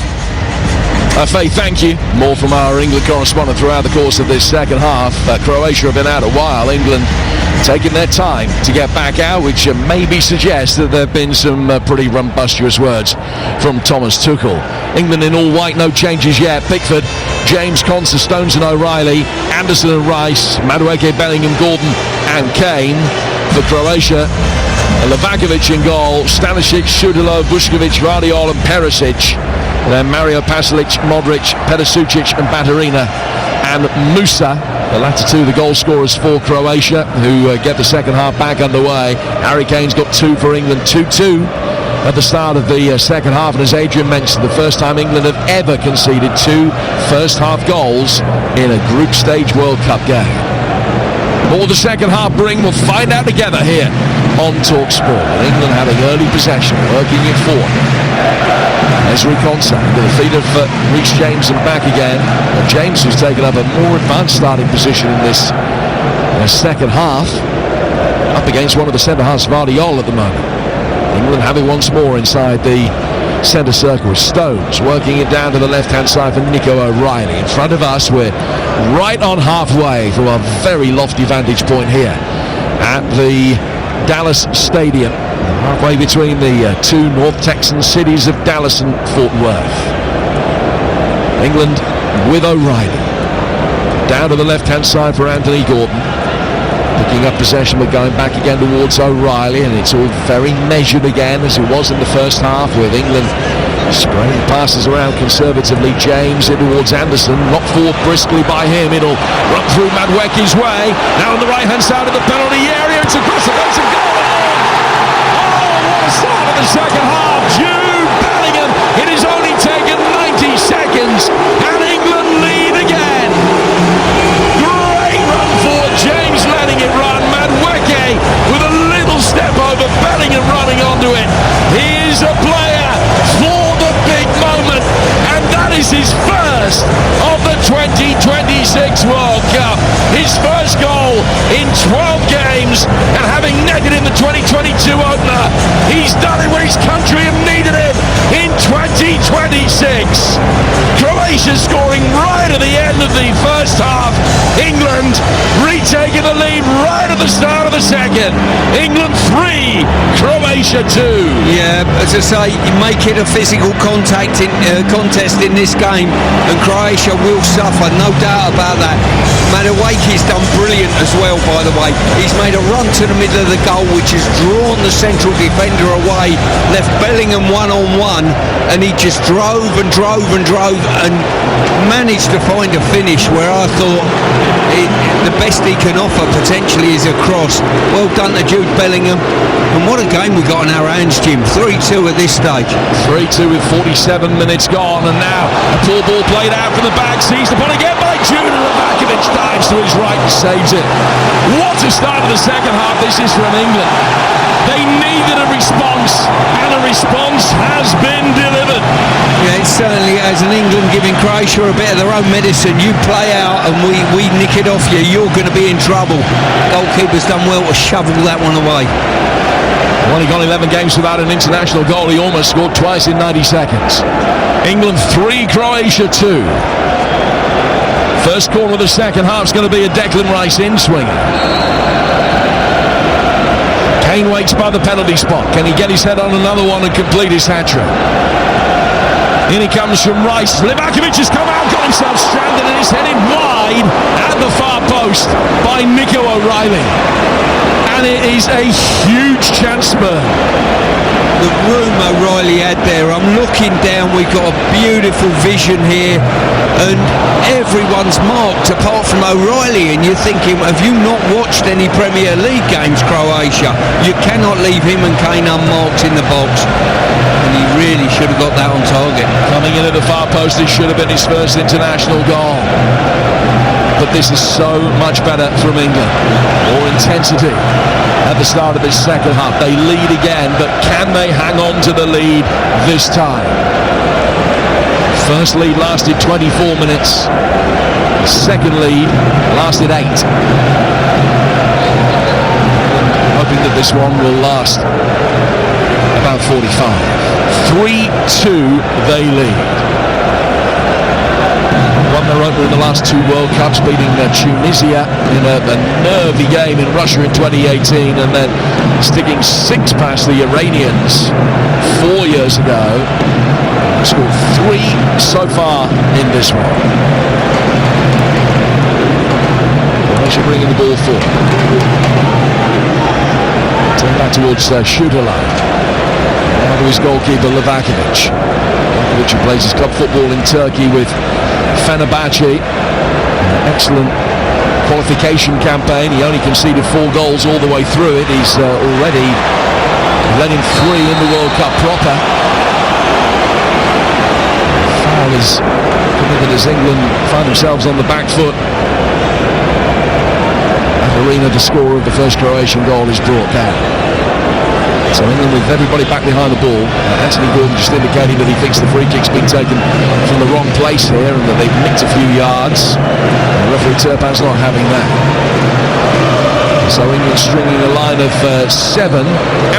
Faye, thank you. More from our England correspondent throughout the course of this second half. Croatia have been out a while. England taking their time to get back out, which maybe suggests that there have been some pretty rumbustious words from Thomas Tuchel. England in all white, no changes yet. Pickford, James, Konsa, Stones and O'Reilly, Anderson and Rice, Madueke, Bellingham, Gordon and Kane. For Croatia, Livakovic in goal, Stanisic, Šudilo, Vuskovic, Radiol and Perisic. Then Mario Pasalic, Modric, Pedasucic and Badarina and Musa, the latter two the goal scorers for Croatia, who get the second half back underway. Harry Kane's got 2 for England, 2-2 at the start of the second half, and as Adrian mentioned, the first time England have ever conceded 2 first half goals in a group stage World Cup game. What will the second half bring? We'll find out together here on TalkSport. England having early possession, working it forward. Ezri Konsa to the feet of Reece James and back again. James has taken up a more advanced starting position in this second half, up against one of the centre halves, Vardiol, at the moment. England having once more inside the centre circle with Stones working it down to the left hand side for Nico O'Reilly. In front of us, we're right on halfway from a very lofty vantage point here at the Dallas Stadium, halfway between the two North Texan cities of Dallas and Fort Worth. England with O'Reilly down to the left hand side for Anthony Gordon, picking up possession but going back again towards O'Reilly, and it's all very measured again as it was in the first half, with England spraying passes around conservatively. James in towards Anderson, knocked forward briskly by him. It'll run through Madueke's way, now on the right hand side of the penalty area. It's across the face of goal. Oh, what a start of the second half. Jude Bellingham, it has only taken 90 seconds and England lead again. Great run for James, letting it run. Madueke with a little step over, Bellingham running onto it. He is a player for the big moment, and that is his first of the 2026 World Cup. His first goal in 12 games, and having netted in the 2022 opener Croatia scoring right at the end of the first half. England retaking the lead right at the start of the second. England 3, Croatia 2. Yeah, as I say, you make it a physical contest in this game, and Croatia will suffer, no doubt about that. Madueke's done brilliant as well, by the way. He's made a run to the middle of the goal, which has drawn the central defender away, left Bellingham one-on-one, and he just drove and managed to find a finish where I thought the best he can offer potentially is a cross. Well done to Jude Bellingham, and what a game we got on our hands, Jim. 3-2 at this stage. 3-2 with 47 minutes gone, and now a poor ball played out from the back, seized upon again by Jude, and Livakovic dives to his right and saves it. What a start of the second half this is from England. They needed a response, and a response has been delivered. Yeah, it certainly has. An England giving Croatia a bit of their own medicine. You play out and we nick it off you, you're going to be in trouble. Goalkeeper's done well to shovel that one away. Well, he got 11 games without an international goal. He almost scored twice in 90 seconds. England 3, Croatia 2. First corner of the second half is going to be a Declan Rice in swinging. Kane waits by the penalty spot. Can he get his head on another one and complete his hat-trick? In he comes from Rice. Livakovic has come out, got himself stranded, and is headed wide at the far post by Nico O'Reilly. And it is a huge chance burn. The room O'Reilly had there, I'm looking down, we've got a beautiful vision here, and everyone's marked apart from O'Reilly, and you're thinking, have you not watched any Premier League games, Croatia? You cannot leave him and Kane unmarked in the box, and he really should have got that on target. Coming in at the far post, this should have been his first international goal. But this is so much better from England. More intensity at the start of this second half. They lead again, but can they hang on to the lead this time? First lead lasted 24 minutes. Second lead lasted 8. Hoping that this one will last about 45. 3-2 they lead. Won their opener in the last 2 World Cups, beating Tunisia in a nervy game in Russia in 2018, and then sticking 6 past the Iranians 4 years ago. Scored 3 so far in this one. Croatia bringing the ball forward. Turn back towards shooter line. Now to his goalkeeper Livakovic. Livakovic, who plays his club football in Turkey with Fenerbahce. Excellent qualification campaign. He only conceded 4 goals all the way through it. He's already led in 3 in the World Cup proper. Foul is committed as England find themselves on the back foot. Arena, the scorer of the first Croatian goal, is brought down. So England with everybody back behind the ball. Anthony Gordon just indicating that he thinks the free kick's been taken from the wrong place here and that they've nicked a few yards. And referee Turpin's not having that. So England stringing a line of 7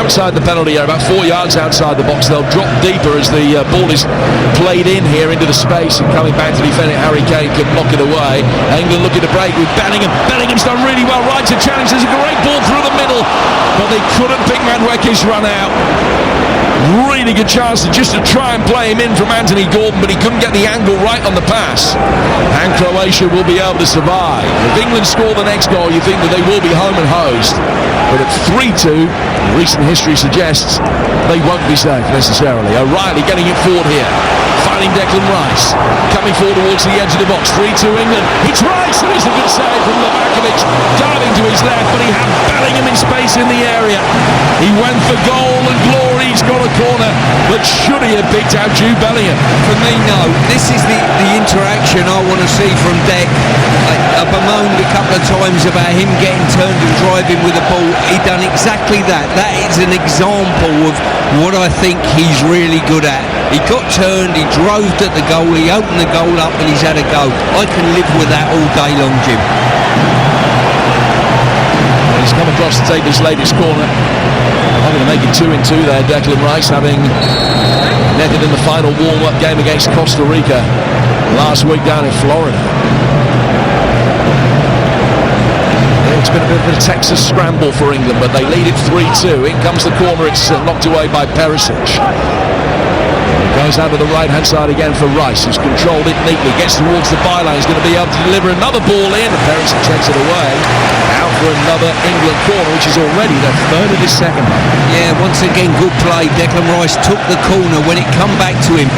outside the penalty area, about 4 yards outside the box. They'll drop deeper as the ball is played in here into the space, and coming back to defend it, Harry Kane can knock it away. England looking to break with Bellingham. Bellingham's done really well, right to challenge. There's a great ball through the middle, but they couldn't pick Madueke's run out. Really good chance just to try and play him in from Anthony Gordon, but he couldn't get the angle right on the pass. And Croatia will be able to survive. If England score the next goal, you think that they will be home and hosed. But at 3-2, recent history suggests they won't be safe necessarily. O'Reilly getting it forward here, finding Declan Rice, coming forward towards the edge of the box. 3-2 England. It's Rice, and it's a good save from Livakovic, diving to his left, but he had Bellingham in space in the area. He went for goal and glory. He's got a corner, but should he have picked out Jude Bellingham? For me, no. This is the interaction I want to see from Dec. I bemoaned a couple of times about him getting turned and driving with the ball. He done exactly that. That is an example of what I think he's really good at. He got turned, he drove at the goal, he opened the goal up, and he's had a go. I can live with that all day long, Jim. Well, he's come across to take this latest corner. I'm going to make it 2-2 there. Declan Rice, having netted in the final warm-up game against Costa Rica last week down in Florida. It's been a bit of a Texas scramble for England, but they lead it 3-2. In comes the corner, it's knocked away by Perisic. Goes out to the right-hand side again for Rice, who's controlled it neatly, gets towards the byline, he's going to be able to deliver another ball in, and Perisic takes it away. Out for another England corner, which is already the third of his second. Yeah, once again, good play. Declan Rice took the corner. When it come back to him,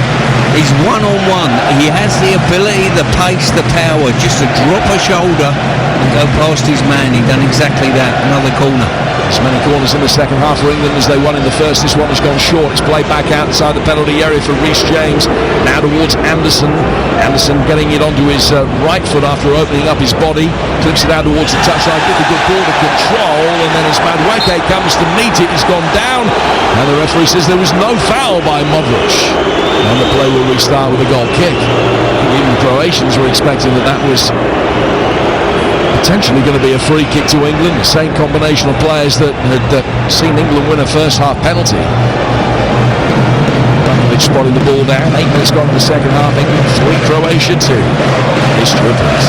he's one-on-one. He has the ability, the pace, the power, just to drop a shoulder and go past his man. He done exactly that. Another corner. As many corners in the second half for England as they won in the first. This one has gone short. It's played back outside the penalty area for Reece James. Now towards Anderson. Anderson getting it onto his right foot after opening up his body. Clips it out towards the touchline. With a good ball to control. And then as Madueke comes to meet it, he's gone down. And the referee says there was no foul by Modric. And the play will restart with a goal kick. Even the Croatians were expecting that was potentially going to be a free kick to England. The same combination of players that had seen England win a first half penalty. Spotting the ball down. 8 minutes gone in the second half. England 3, Croatia 2. History of this.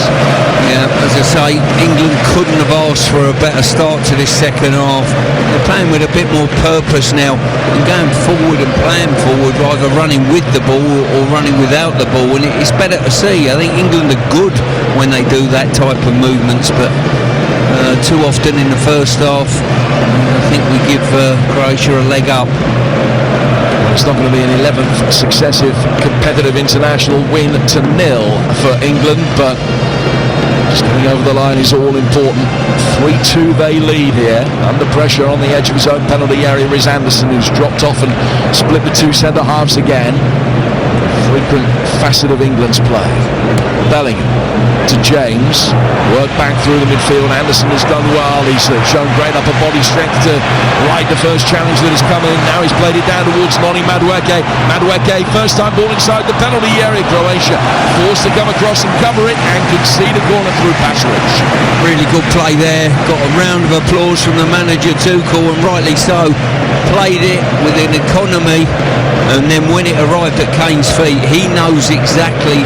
Yeah, as I say, England couldn't have asked for a better start to this second half. They're playing with a bit more purpose now and going forward and playing forward rather running with the ball or running without the ball, and it's better to see. I think England are good when they do that type of movements, but too often in the first half I think we give Croatia a leg up. It's not going to be an 11th successive competitive international win to nil for England, but just getting over the line is all important. 3-2 they lead here. Under pressure on the edge of his own penalty area is Anderson, who's dropped off and split the two centre halves again. Frequent facet of England's play. Bellingham to James, work back through the midfield. Anderson has done well. He's shown great upper body strength to ride the first challenge that has come in. Now he's played it down towards Noni Madueke. Madueke, first time ball inside the penalty area. Croatia forced to come across and cover it and concede a corner through Pastoric. Really good play there. Got a round of applause from the manager Tuchel, and rightly so. Played it with an economy, and then when it arrived at Kane's feet, he knows exactly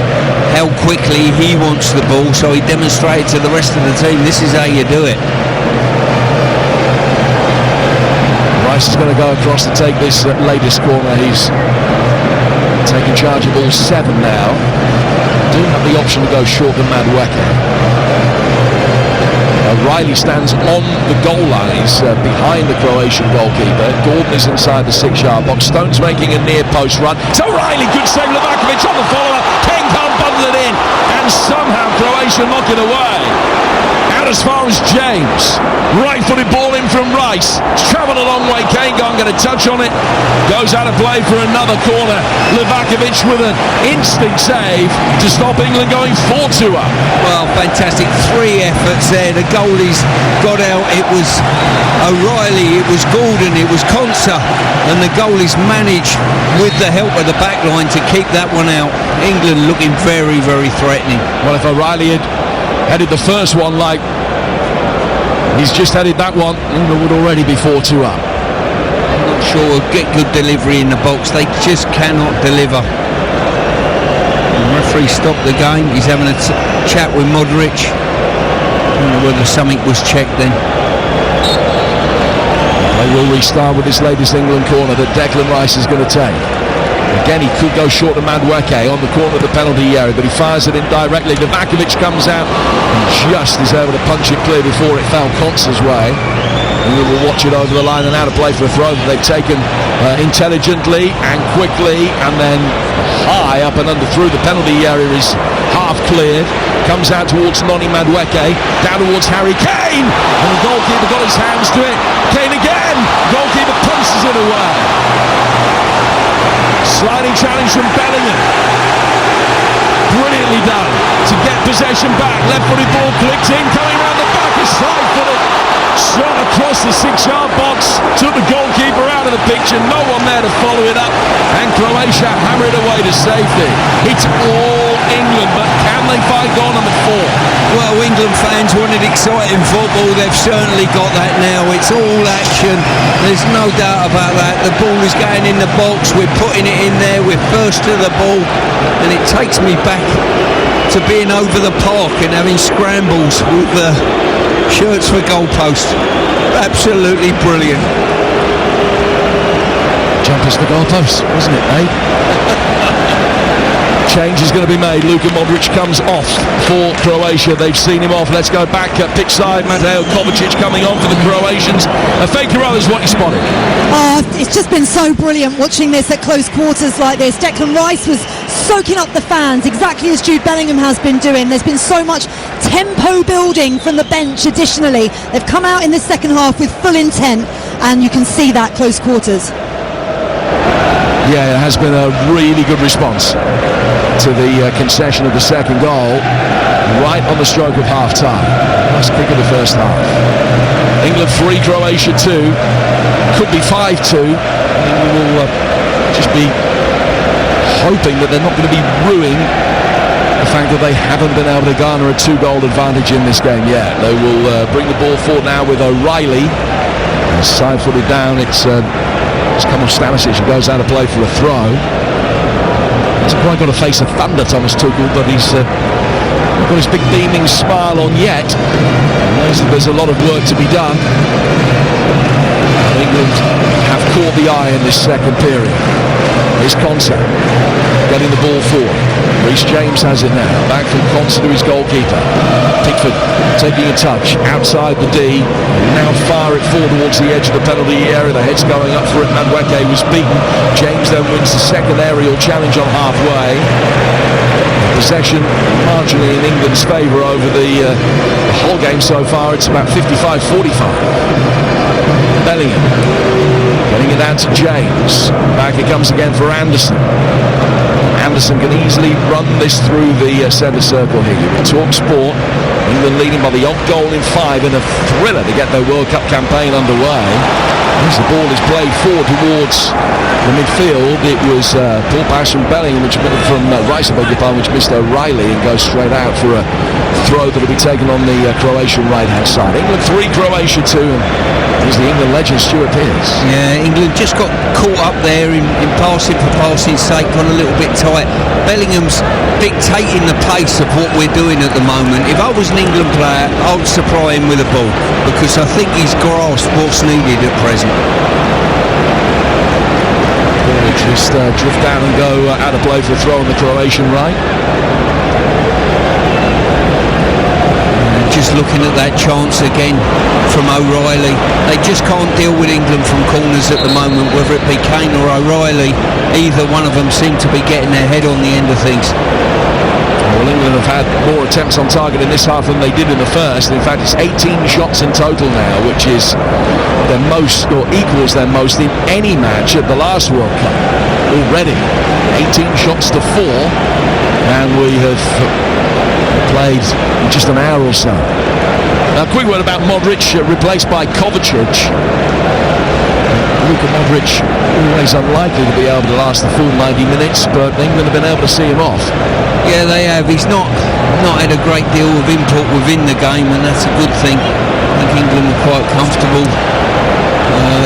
how quickly he wants the ball, so he demonstrated to the rest of the team, this is how you do it. Rice is going to go across to take this latest corner. He's taking charge of all 7 now. Do have the option to go short than Madueke. Riley stands on the goal line. He's behind the Croatian goalkeeper. Gordon is inside the 6-yard box. Stones making a near post run. So Riley, good save. Livakovic on the follow-up. Kane can't bundle it in. And somehow Croatia knock it away. Out as far as James. Right-footed ball in from Rice. It's travelled a long way. Kane can't get a touch on it. Goes out of play for another corner. Livakovic with an instinct save to stop England going 4-2 up. Well, fantastic. 3 efforts there. The goalies got out. It was O'Reilly, it was Gordon, it was Konsa, and the goalies managed, with the help of the back line, to keep that one out. England looking very, very threatening. Well, if O'Reilly had headed the first one like he's just headed that one, England would already be 4-2 up. I'm not sure. Get good delivery in the box. They just cannot deliver. The referee stopped the game. He's having a chat with Modric. I don't know whether something was checked then. They will restart with this latest England corner that Declan Rice is going to take. Again, he could go short to Madueke on the corner of the penalty area, but he fires it in directly. Livakovic comes out and just is able to punch it clear before it fell Konsa's way. And we will watch it over the line and out of play for a throw that they've taken intelligently and quickly, and then high up and under through the penalty area is half cleared. Comes out towards Noni Madueke, down towards Harry Kane, and the goalkeeper got his hands to it. Kane again, goalkeeper punches it away. Sliding challenge from Bellingham. Brilliantly done to get possession back. Left-footed ball clicked in, coming around the back, is slide-footed. Shot across the 6-yard box, took the goalkeeper out of the picture, no one there to follow it up, and Croatia hammer it away to safety. It's all England, but can they find goal number 4? Well, lot of England fans wanted exciting football. They've certainly got that now. It's all action. There's no doubt about that. The ball is going in the box. We're putting it in there. We're first to the ball. And it takes me back to being over the park and having scrambles with shirts for goalposts. Absolutely brilliant. Jumpers for goalposts, wasn't it, eh? Change is going to be made. Luka Modric comes off for Croatia. They've seen him off. Let's go back pitch side. Mateo Kovacic coming on for the Croatians. A fake row is what he spotted. Oh, it's just been so brilliant watching this at close quarters like this. Declan Rice was soaking up the fans, exactly as Jude Bellingham has been doing. There's been so much tempo building from the bench additionally. They've come out in the second half with full intent, and you can see that close quarters. Yeah, it has been a really good response to the concession of the second goal, right on the stroke of half-time. Last kick of the first half. England 3, Croatia 2. Could be 5-2. We will just be hoping that they're not going to be ruining the fact that they haven't been able to garner a 2-goal advantage in this game yet. They will bring the ball forward now with O'Reilly. Side-footed down, it's come off Stanisic. He goes out of play for a throw. Hasn't quite got a face of thunder, Thomas Tuchel, but he's not got his big beaming smile on yet. He knows that there's a lot of work to be done. England have caught the eye in this second period. Here's Konsa getting the ball forward. Reece James has it now. Back from Konsa to his goalkeeper. Pickford taking a touch outside the D. Now fire it forward towards the edge of the penalty area. The head's going up for it. Madueke was beaten. James then wins the second aerial challenge on halfway. Possession marginally in England's favour over the whole game so far. It's about 55-45. Bellingham getting it out to James. Back it comes again for Anderson. Anderson can easily run this through the centre circle here. You can talk sport. England leading by the odd goal in 5 in a thriller to get their World Cup campaign underway. As the ball is played forward towards the midfield, it was ball pass from Bellingham, from Rice, which missed O'Reilly and goes straight out for a throw that will be taken on the Croatian right-hand side. England 3, Croatia 2, and here's the England legend Stuart Pearce. Yeah, England just got caught up there in passing for passing's sake, got a little bit tight. Bellingham's dictating the pace of what we're doing at the moment. If I was an England player, I would supply him with a ball, because I think he's grasped what's needed at present. Just drift down and go out of play for a throw on the Croatian right. Just looking at that chance again from O'Reilly. They just can't deal with England from corners at the moment, whether it be Kane or O'Reilly. Either one of them seem to be getting their head on the end of things. Well, England have had more attempts on target in this half than they did in the first. In fact, it's 18 shots in total now, which is their most, or equals their most in any match at the last World Cup already. 18 shots to 4, and we have played in just an hour or so. Now, a quick word about Modric, replaced by Kovacic. Luka Modric, always unlikely to be able to last the full 90 minutes, but England have been able to see him off. Yeah, they have. He's not had a great deal of input within the game, and that's a good thing. I think England were quite comfortable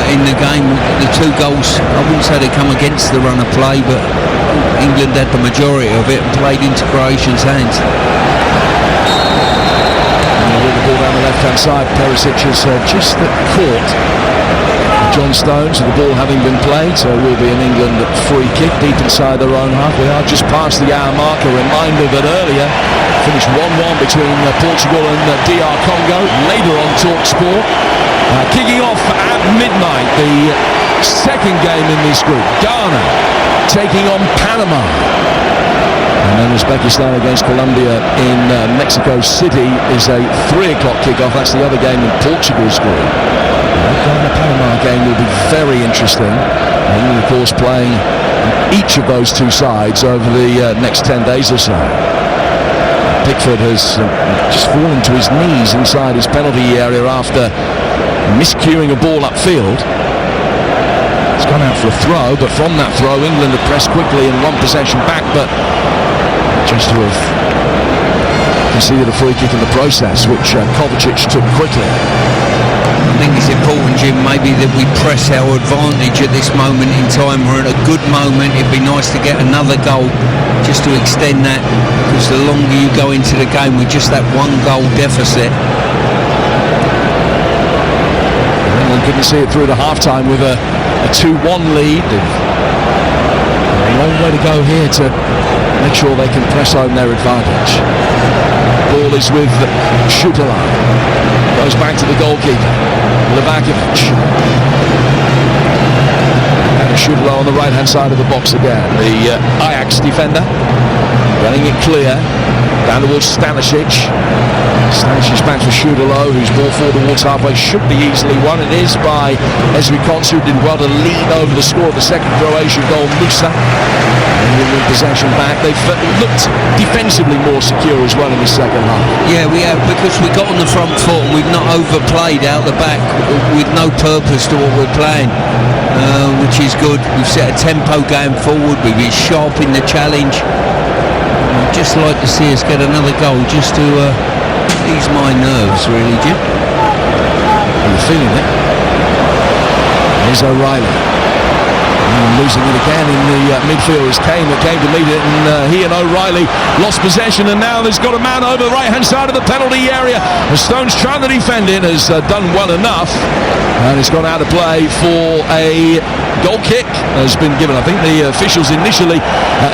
in the game. The 2 goals, I wouldn't say they come against the run of play, but England had the majority of it and played into Croatia's hands. The ball down the left-hand side. Perisic is just caught John Stones, with the ball having been played, so it will be an England free kick deep inside their own half. We are just past the hour mark. A reminder that earlier finished 1-1 between Portugal and DR Congo. Later on TalkSport, kicking off at midnight, the second game in this group. Ghana taking on Panama. And then Uzbekistan against Colombia in Mexico City is a 3 o'clock kickoff. That's the other game in Portugal's group. The Panama game will be very interesting. And of course playing each of those 2 sides over the next 10 days or so. Pickford has just fallen to his knees inside his penalty area after miscuing a ball upfield. It's gone out for a throw, but from that throw England have pressed quickly and won possession back, but just to have conceded a free kick in the process, which Kovacic took quickly. I think it's important, Jim, maybe that we press our advantage at this moment in time. We're at a good moment. It'd be nice to get another goal just to extend that, because the longer you go into the game with just that one goal deficit. England couldn't see it through to half-time with a 2-1 lead. A long way to go here to make sure they can press home their advantage. Ball is with Šutela. Goes back to the goalkeeper, Livakovic. And Šutela on the right-hand side of the box again. The Ajax defender running it clear. Down towards Stanisic. Stanisic back to Šutela, who's ball forward towards halfway. Should be easily won. It is by Ezri Konsa, who did well to lean over the score of the second Croatian goal, Musa. And with possession back, they've looked defensively more secure as well in the second half. Yeah, we have, because we got on the front foot and we've not overplayed out the back with no purpose to what we're playing, which is good. We've set a tempo going forward. We've been sharp in the challenge. I'd just like to see us get another goal just to ease my nerves, really, Jim. You're feeling it. Here's O'Reilly. Losing it again in the midfield as Kane that came to meet it, and he and O'Reilly lost possession, and now there's got a man over the right hand side of the penalty area. And Stones trying to defend it, has done well enough, and it's gone out of play for a goal kick. Has been given. I think the officials initially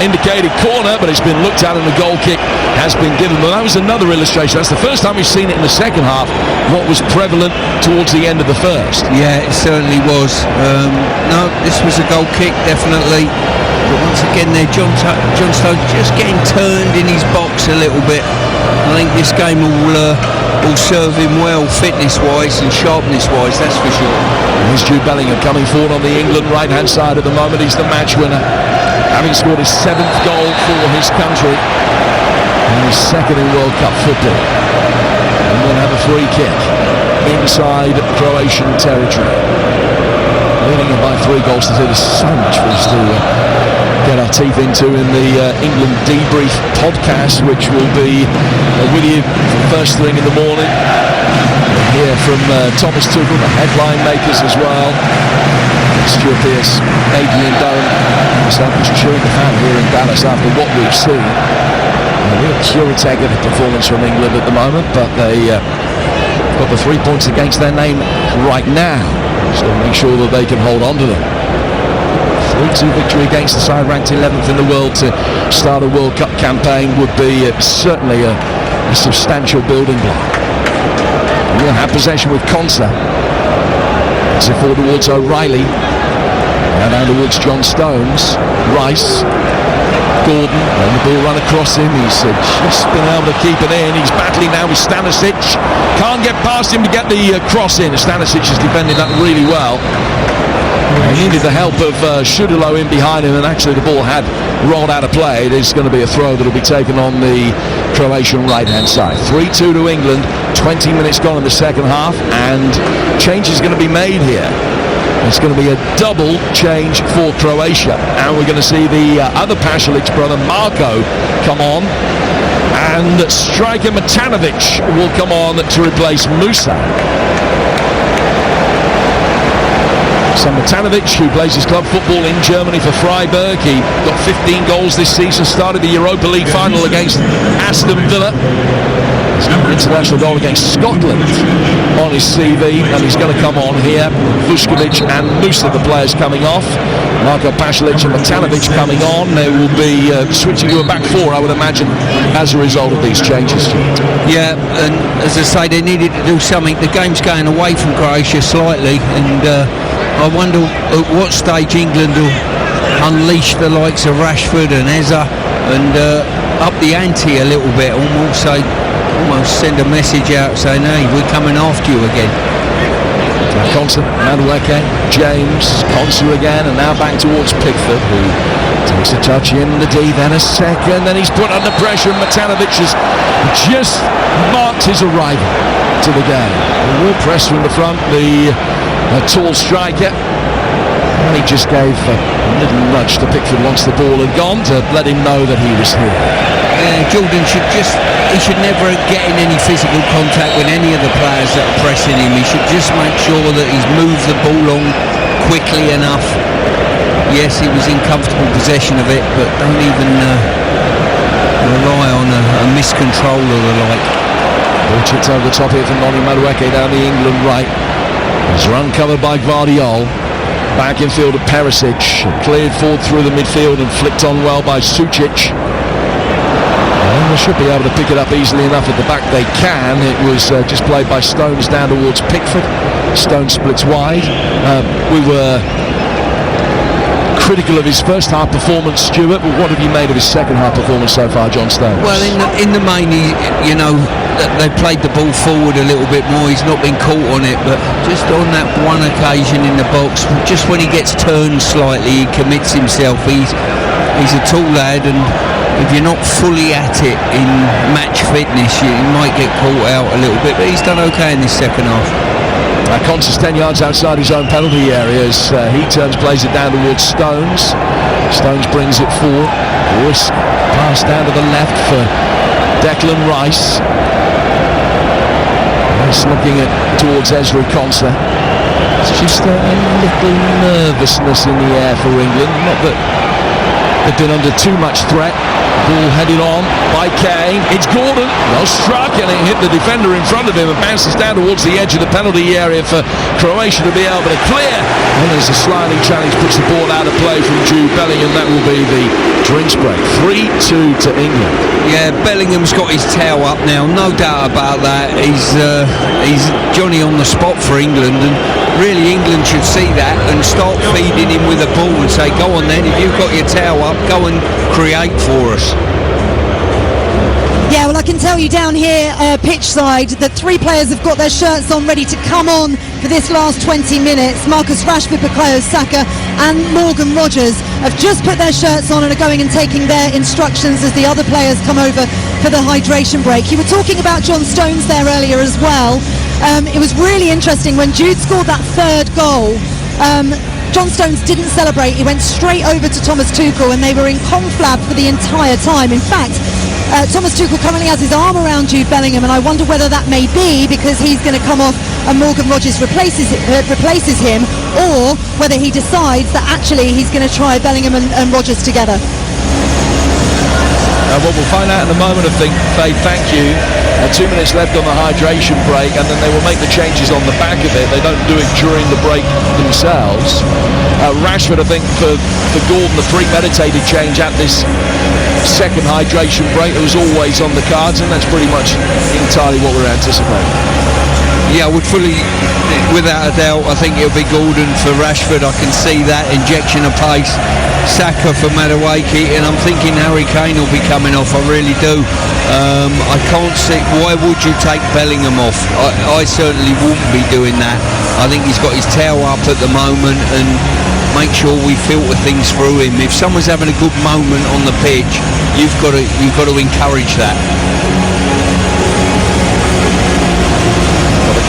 indicated corner, but it's been looked at and the goal kick has been given. But that was another illustration. That's the first time we've seen it in the second half, what was prevalent towards the end of the first. Yeah, it certainly was. No, this was a goal kick, definitely. But once again there, John Stones just getting turned in his box a little bit. I think this game will serve him well, fitness-wise and sharpness-wise, that's for sure. Here's Jude Bellingham coming forward on the England right-hand side at the moment. He's the match winner, having scored his 7th goal for his country and his 2nd in World Cup football. And then have a free kick inside Croatian territory. Leading it by 3 goals to 2. There's so much for us to get our teeth into in the England debrief podcast, which will be with you first thing in the morning. We'll hear from Thomas Tuchel, the headline makers as well. Stuart Pearce, Adrian Durham, myself just chewing the fat here in Dallas after what we've seen. A real Curate of a performance from England at the moment, but they got the 3 points against their name right now. So make sure that they can hold on to them. 3-2 victory against the side ranked 11th in the world to start a World Cup campaign would be certainly a substantial building block. We'll have possession with Konsa. It's it forward towards O'Reilly. Now down towards John Stones. Rice. Gordon, and the ball run across him. He's just been able to keep it in. He's battling now with Stanisic. Can't get past him to get the cross in. Stanisic is defending that really well. He needed the help of Šutela in behind him, and actually the ball had rolled out of play. It is going to be a throw that will be taken on the Croatian right-hand side. 3-2 to England. 20 minutes gone in the second half, and change is going to be made here. It's going to be a double change for Croatia, and we're going to see the other Pasalic brother Marko come on, and striker Matanovic will come on to replace Musa. So Matanovic, who plays his club football in Germany for Freiburg, he got 15 goals this season, started the Europa League final against Aston Villa. He's got an international goal against Scotland on his CV, and he's going to come on here. Vuskovic and Musa, the players coming off. Marko Pasalic and Matanovic coming on. They will be switching to a back 4, I would imagine, as a result of these changes. Yeah, and as I say, they needed to do something. The game's going away from Croatia slightly, and I wonder at what stage England will unleash the likes of Rashford and Eza and up the ante a little bit, almost send a message out saying, hey, we're coming after you again. Konsa, Madueke, James, Konsa again, and now back towards Pickford, who takes a touch in the D, then a second, then he's put under pressure, and Matanovic has just marked his arrival to the game. A real press from the front, the tall striker. And he just gave a little nudge to Pickford once the ball had gone to let him know that he was here. Jordan should never get in any physical contact with any of the players that are pressing him. He should just make sure that he's moved the ball on quickly enough. Yes, he was in comfortable possession of it, but don't even rely on a miscontrol or the like. Ball chipped over the top here from Noni Madueke down the England right. He's run covered by Gvardiol. Back in field of Perisic. Cleared forward through the midfield and flicked on well by Sucic. They should be able to pick it up easily enough at the back. They can. It was just played by Stones down towards Pickford. Stones splits wide. We were critical of his first half performance, Stuart, but what have you made of his second half performance so far, John Stones? Well, in the main, they played the ball forward a little bit more. He's not been caught on it, but just on that one occasion in the box, just when he gets turned slightly, he commits himself. He's a tall lad, and if you're not fully at it in match fitness, you might get caught out a little bit, but he's done okay in this second half. Constance 10 yards outside his own penalty area as he plays it down towards Stones. Stones brings it forward. Risk pass down to the left for Declan Rice. He's looking towards Ezra Konsa. It's just a little nervousness in the air for England. Not that they've been under too much threat. Ball headed on by Kane. It's Gordon. Well struck, and it hit the defender in front of him and bounces down towards the edge of the penalty area for Croatia to be able to clear. And there's a sliding challenge, puts the ball out of play from Jude Bellingham. That will be the drinks break. 3-2 to England. Yeah, Bellingham's got his tail up now, no doubt about that. He's Johnny on the spot for England, and really England should see that and start feeding him with a ball and say, go on then, if you've got your tail up, go and create for us. Yeah, well, I can tell you down here, pitch side, that three players have got their shirts on ready to come on for this last 20 minutes. Marcus Rashford, Bukayo Saka and Morgan Rogers have just put their shirts on and are going and taking their instructions as the other players come over for the hydration break. You were talking about John Stones there earlier as well. It was really interesting when Jude scored that third goal. John Stones didn't celebrate. He went straight over to Thomas Tuchel and they were in conflab for the entire time. In fact, Thomas Tuchel currently has his arm around Jude Bellingham, and I wonder whether that may be because he's going to come off and Morgan Rogers replaces him, or whether he decides that actually he's going to try Bellingham and Rogers together. Well, we'll find out in a moment, I think. Faye, thank you. 2 minutes left on the hydration break, and then they will make the changes on the back of it. They don't do it during the break themselves. Rashford, I think, for Gordon, the premeditated change at this second hydration break, it was always on the cards, and that's pretty much entirely what we're anticipating. Yeah, I would fully, without a doubt, I think it'll be Gordon for Rashford. I can see that injection of pace. Saka for Madueke, and I'm thinking Harry Kane will be coming off. I really do. I can't see why would you take Bellingham off. I certainly wouldn't be doing that. I think he's got his tail up at the moment, and make sure we filter things through him. If someone's having a good moment on the pitch, you've got to encourage that.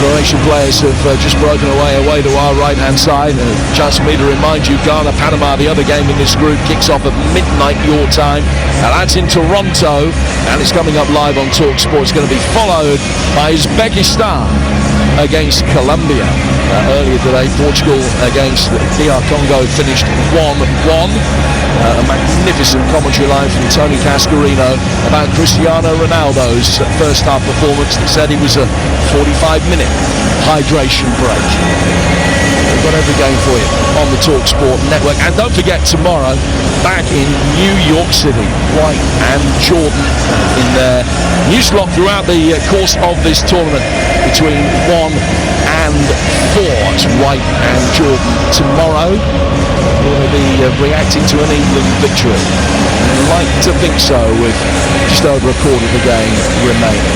Croatian players have just broken away to our right-hand side. Chance for me to remind you, Ghana-Panama, the other game in this group, kicks off at midnight your time. Now that's in Toronto, and it's coming up live on TalkSport. It's going to be followed by Uzbekistan against Colombia. Earlier today, Portugal against DR Congo finished 1-1. A magnificent commentary line from Tony Cascarino about Cristiano Ronaldo's first half performance that said he was a 45-minute hydration break. We've got every game for you on the TalkSport network. And don't forget, tomorrow, back in New York City, White and Jordan in their new slot throughout the course of this tournament between 1 and 4. It's White and Jordan tomorrow. We'll be reacting to an England victory. I'd like to think so, with just over a quarter of the game remaining.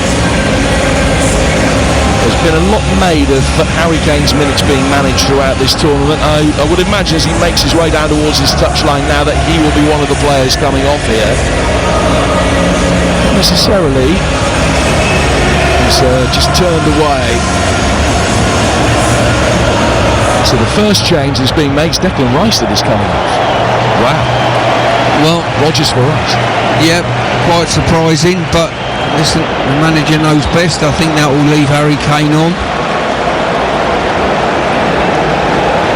There's been a lot made of Harry Kane's minutes being managed throughout this tournament. I would imagine as he makes his way down towards his touchline now that he will be one of the players coming off here. Not necessarily. He's just turned away. So the first change is being made. It's Declan Rice that is coming off. Wow. Well, Rodgers for Rice. yeah, quite surprising, but listen, the manager knows best. I think that will leave Harry Kane on.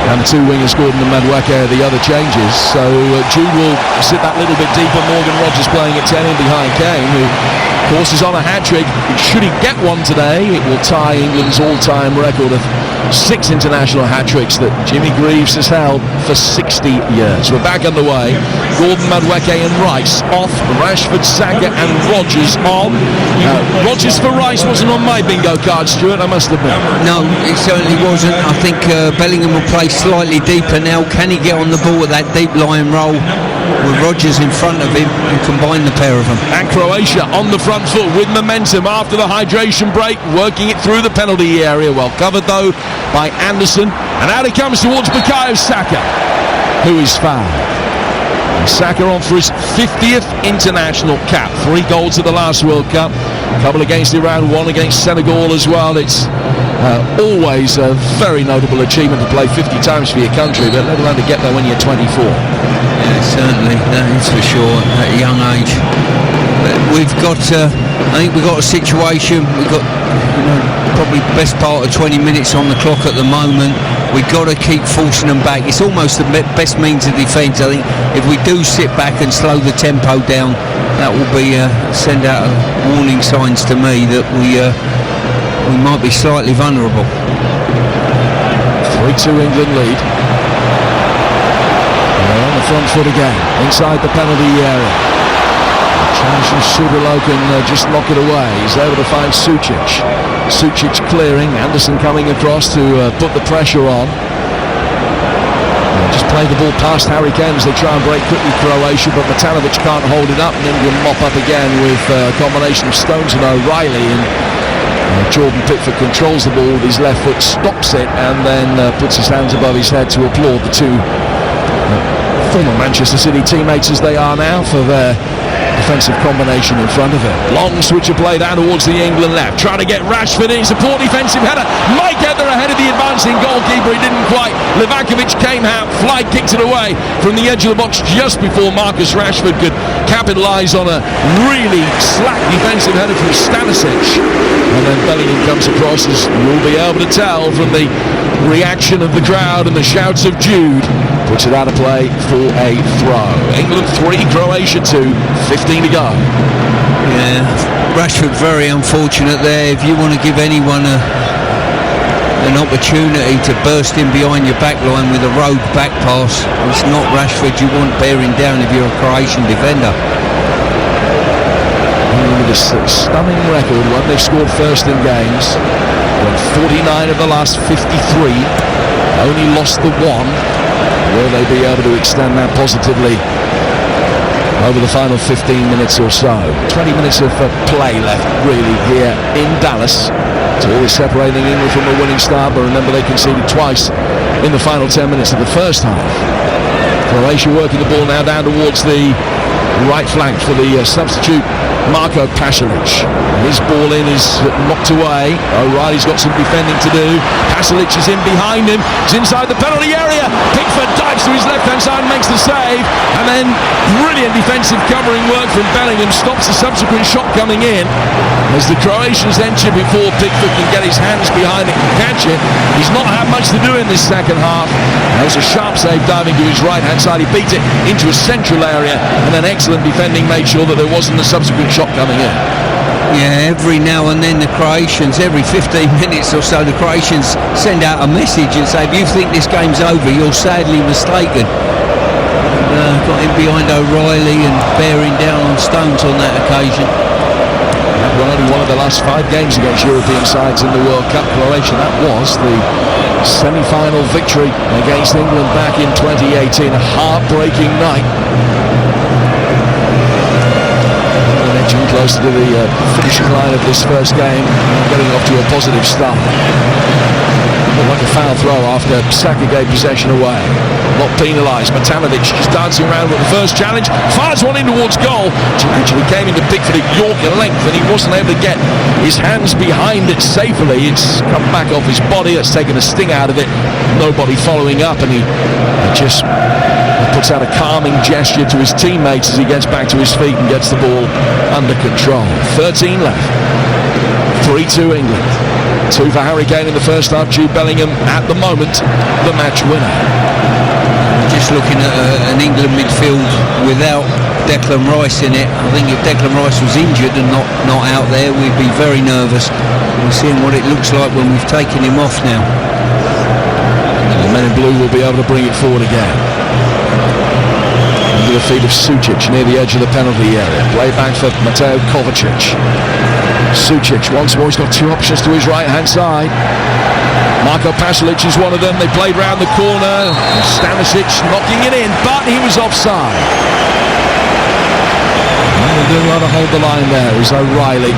And the two wingers, Gordon and Madueke, are the other changes. So Jude will sit that little bit deeper. Morgan Rogers playing at 10 in behind Kane, who, of course, is on a hat-trick. Should he get one today, it will tie England's all-time record of 6 international hat-tricks that Jimmy Greaves has held for 60 years. We're back underway. Gordon, Madueke and Rice off. Rashford, Saka and Rodgers on. Rodgers for Rice wasn't on my bingo card, Stuart, I must admit. No, it certainly wasn't. I think Bellingham will play slightly deeper now. Can he get on the ball with that deep line roll with Rodgers in front of him and combine the pair of them? And Croatia on the front foot with momentum after the hydration break, working it through the penalty area. Well covered though by Anderson, and out it comes towards Bukayo Saka, who is fouled. And Saka on for his 50th international cap. 3 goals at the last World Cup, a couple against Iran, 1 against Senegal as well. It's always a very notable achievement to play 50 times for your country, but let alone to get there when you're 24. Yeah, certainly, that is for sure, at a young age. But we've got, I think we've got a situation, we've got, probably the best part of 20 minutes on the clock at the moment. We've got to keep forcing them back. It's almost the best means of defence. I think if we do sit back and slow the tempo down, that will be send out warning signs to me that we might be slightly vulnerable. 3-2 England lead. They're on the front foot again, inside the penalty area. Sudalo can just knock it away. He's able to find Sucic. Sucic clearing. Anderson coming across to put the pressure on. Just play the ball past Harry Kane as they try and break quickly Croatia, but Matanovic can't hold it up, and England mop up again with a combination of Stones and O'Reilly. And Jordan Pickford controls the ball with his left foot, stops it, and then puts his hands above his head to applaud the two former Manchester City teammates as they are now for their defensive combination in front of him. Long switcher play down towards the England left, trying to get Rashford in. It's a poor defensive header. Might get there ahead of the advancing goalkeeper. He didn't quite. Livakovic came out, fly kicked it away from the edge of the box just before Marcus Rashford could capitalise on a really slack defensive header from Stanisic. And then Bellingham comes across, as you'll be able to tell from the reaction of the crowd and the shouts of Jude, puts it out of play for a throw. England 3, Croatia 2, 15 to go. Yeah, Rashford very unfortunate there. If you want to give anyone an opportunity to burst in behind your back line with a rogue back pass, it's not Rashford you want bearing down if you're a Croatian defender. With this stunning record when they've scored first in games, won 49 of the last 53, only lost the 1. Will they be able to extend that positively over the final 15 minutes or so? 20 minutes of play left really here in Dallas. It's always separating England from a winning start, but remember they conceded twice in the final 10 minutes of the first half. Croatia working the ball now down towards the right flank for the substitute Marko Pasalic. His ball in is knocked away. O'Reilly's got some defending to do. Pasalic is in behind him. He's inside the penalty area. Pickford dives to his left-hand side and makes the save. And then brilliant defensive covering work from Bellingham stops the subsequent shot coming in. As the Croatians enter before Pickford can get his hands behind it and catch it. He's not had much to do in this second half. There's a sharp save diving to his right-hand side. He beat it into a central area, and then excellent defending made sure that there wasn't a subsequent shot coming in. Yeah, every now and then the Croatians, every 15 minutes or so, the Croatians send out a message and say, if you think this game's over, you're sadly mistaken. Got him behind O'Reilly and bearing down on Stones on that occasion. Only one of the last 5 games against European sides in the World Cup. Croatia, that was the semi-final victory against England back in 2018. A heartbreaking night. Edging close to the finishing line of this first game, getting off to a positive start. Like a foul throw after Saka gave possession away. Not penalised. Matanovic just dancing around with the first challenge. Fires one in towards goal. Actually came into Pickford at York at length and he wasn't able to get his hands behind it safely. It's come back off his body. That's taken a sting out of it. Nobody following up, and he just puts out a calming gesture to his teammates as he gets back to his feet and gets the ball under control. 13 left. 3-2 England. 2 for Harry Kane in the first half. Jude Bellingham at the moment the match winner. Just looking at an England midfield without Declan Rice in it. I think if Declan Rice was injured and not out there, we'd be very nervous. We're seeing what it looks like when we've taken him off now. And the men in blue will be able to bring it forward again. Under the feet of Sučić near the edge of the penalty area. Play back for Mateo Kovacic. Sučić once more, he's got 2 options to his right hand side. Marko Pasalic is one of them. They played round the corner. Stanisic knocking it in, but he was offside. They're doing well to hold the line there. As O'Reilly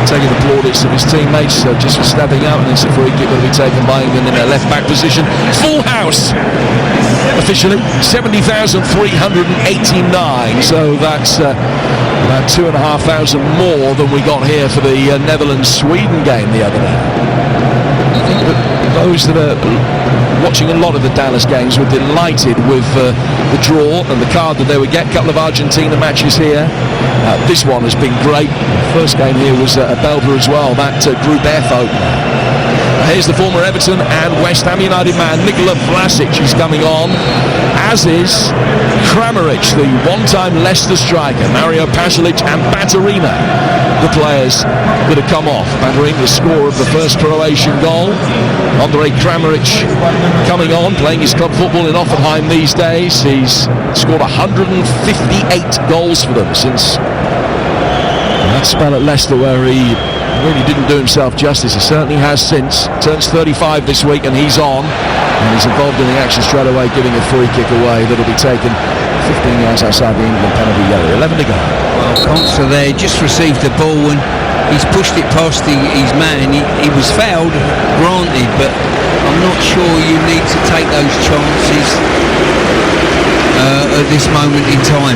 taking the plaudits of his teammates just for stepping out, and it's a free kick will be taken by England in their left back position. Full house officially 70,389, so that's about 2,500 more than we got here for the Netherlands-Sweden game the other day. I think that those that are watching a lot of the Dallas games were delighted with the draw and the card that they would get. A couple of Argentina matches here. This one has been great. The first game here was a belter as well, that Group F opener. Here's the former Everton and West Ham United man, Nikola Vlasic, is coming on, as is Kramaric, the one-time Leicester striker. Mario Pasalic and Baturina, the players that have come off. Baturina, the scorer of the first Croatian goal. Andrej Kramaric coming on, playing his club football in Offenheim these days. He's scored 158 goals for them since that spell at Leicester where he really didn't do himself justice. He certainly has since. Turns 35 this week and he's on, and he's involved in the action straight away, giving a free kick away that'll be taken 15 yards outside the England penalty area. 11 to go. Well, Consta there just received the ball and he's pushed it past his man. He was fouled, granted, but I'm not sure you need to take those chances at this moment in time.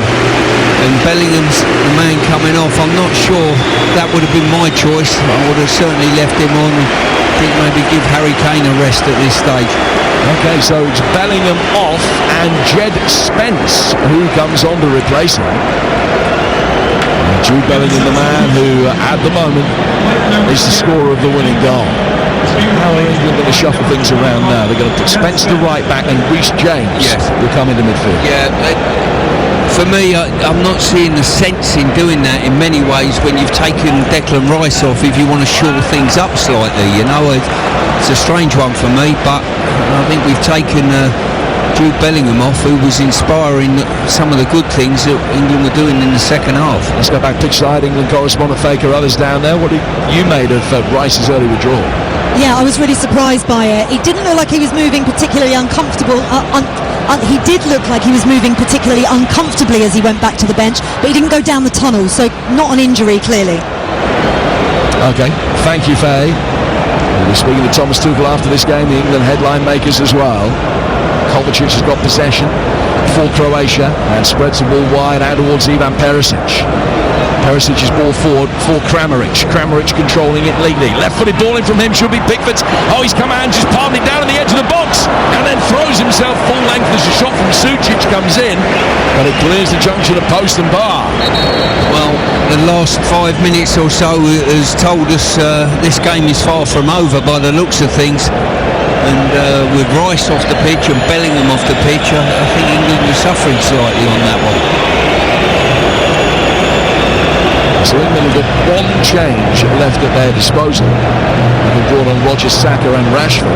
And Bellingham's the man coming off. I'm not sure that would have been my choice. I would have certainly left him on. I think maybe give Harry Kane a rest at this stage. Okay, so it's Bellingham off and Jed Spence who comes on to replace him. Jude Bellingham, the man who at the moment is the scorer of the winning goal. How are England going to shuffle things around now? They're going to put Spence to right back and Reece James will come into midfield. Yeah, for me, I'm not seeing the sense in doing that in many ways when you've taken Declan Rice off if you want to shore things up slightly. You know, it's a strange one for me, but I think we've taken Jude Bellingham off, who was inspiring some of the good things that England were doing in the second half. Let's go back pitchside. England correspondent Faker, others down there. What did you made of Rice's early withdrawal? Yeah, I was really surprised by it. It didn't look like he was moving particularly uncomfortable. He did look like he was moving particularly uncomfortably as he went back to the bench, but he didn't go down the tunnel, so not an injury, clearly. Okay, thank you, Faye. We'll be speaking to Thomas Tuchel after this game, the England headline makers as well. Kovacic has got possession for Croatia and spreads the ball wide out towards Ivan Perisic. Perisic's ball forward for Kramaric. Kramaric controlling it legally. Left-footed ball in from him should be Pickford. Oh, he's come out and just palmed it down on the edge of the box and then throws himself full length as a shot from Sučić comes in, but it clears the junction of post and bar. Well, the last 5 minutes or so has told us this game is far from over by the looks of things. And with Rice off the pitch and Bellingham off the pitch, I think England was suffering slightly on that one. So England have got one change left at their disposal. They've brought on Roger Saka and Rashford,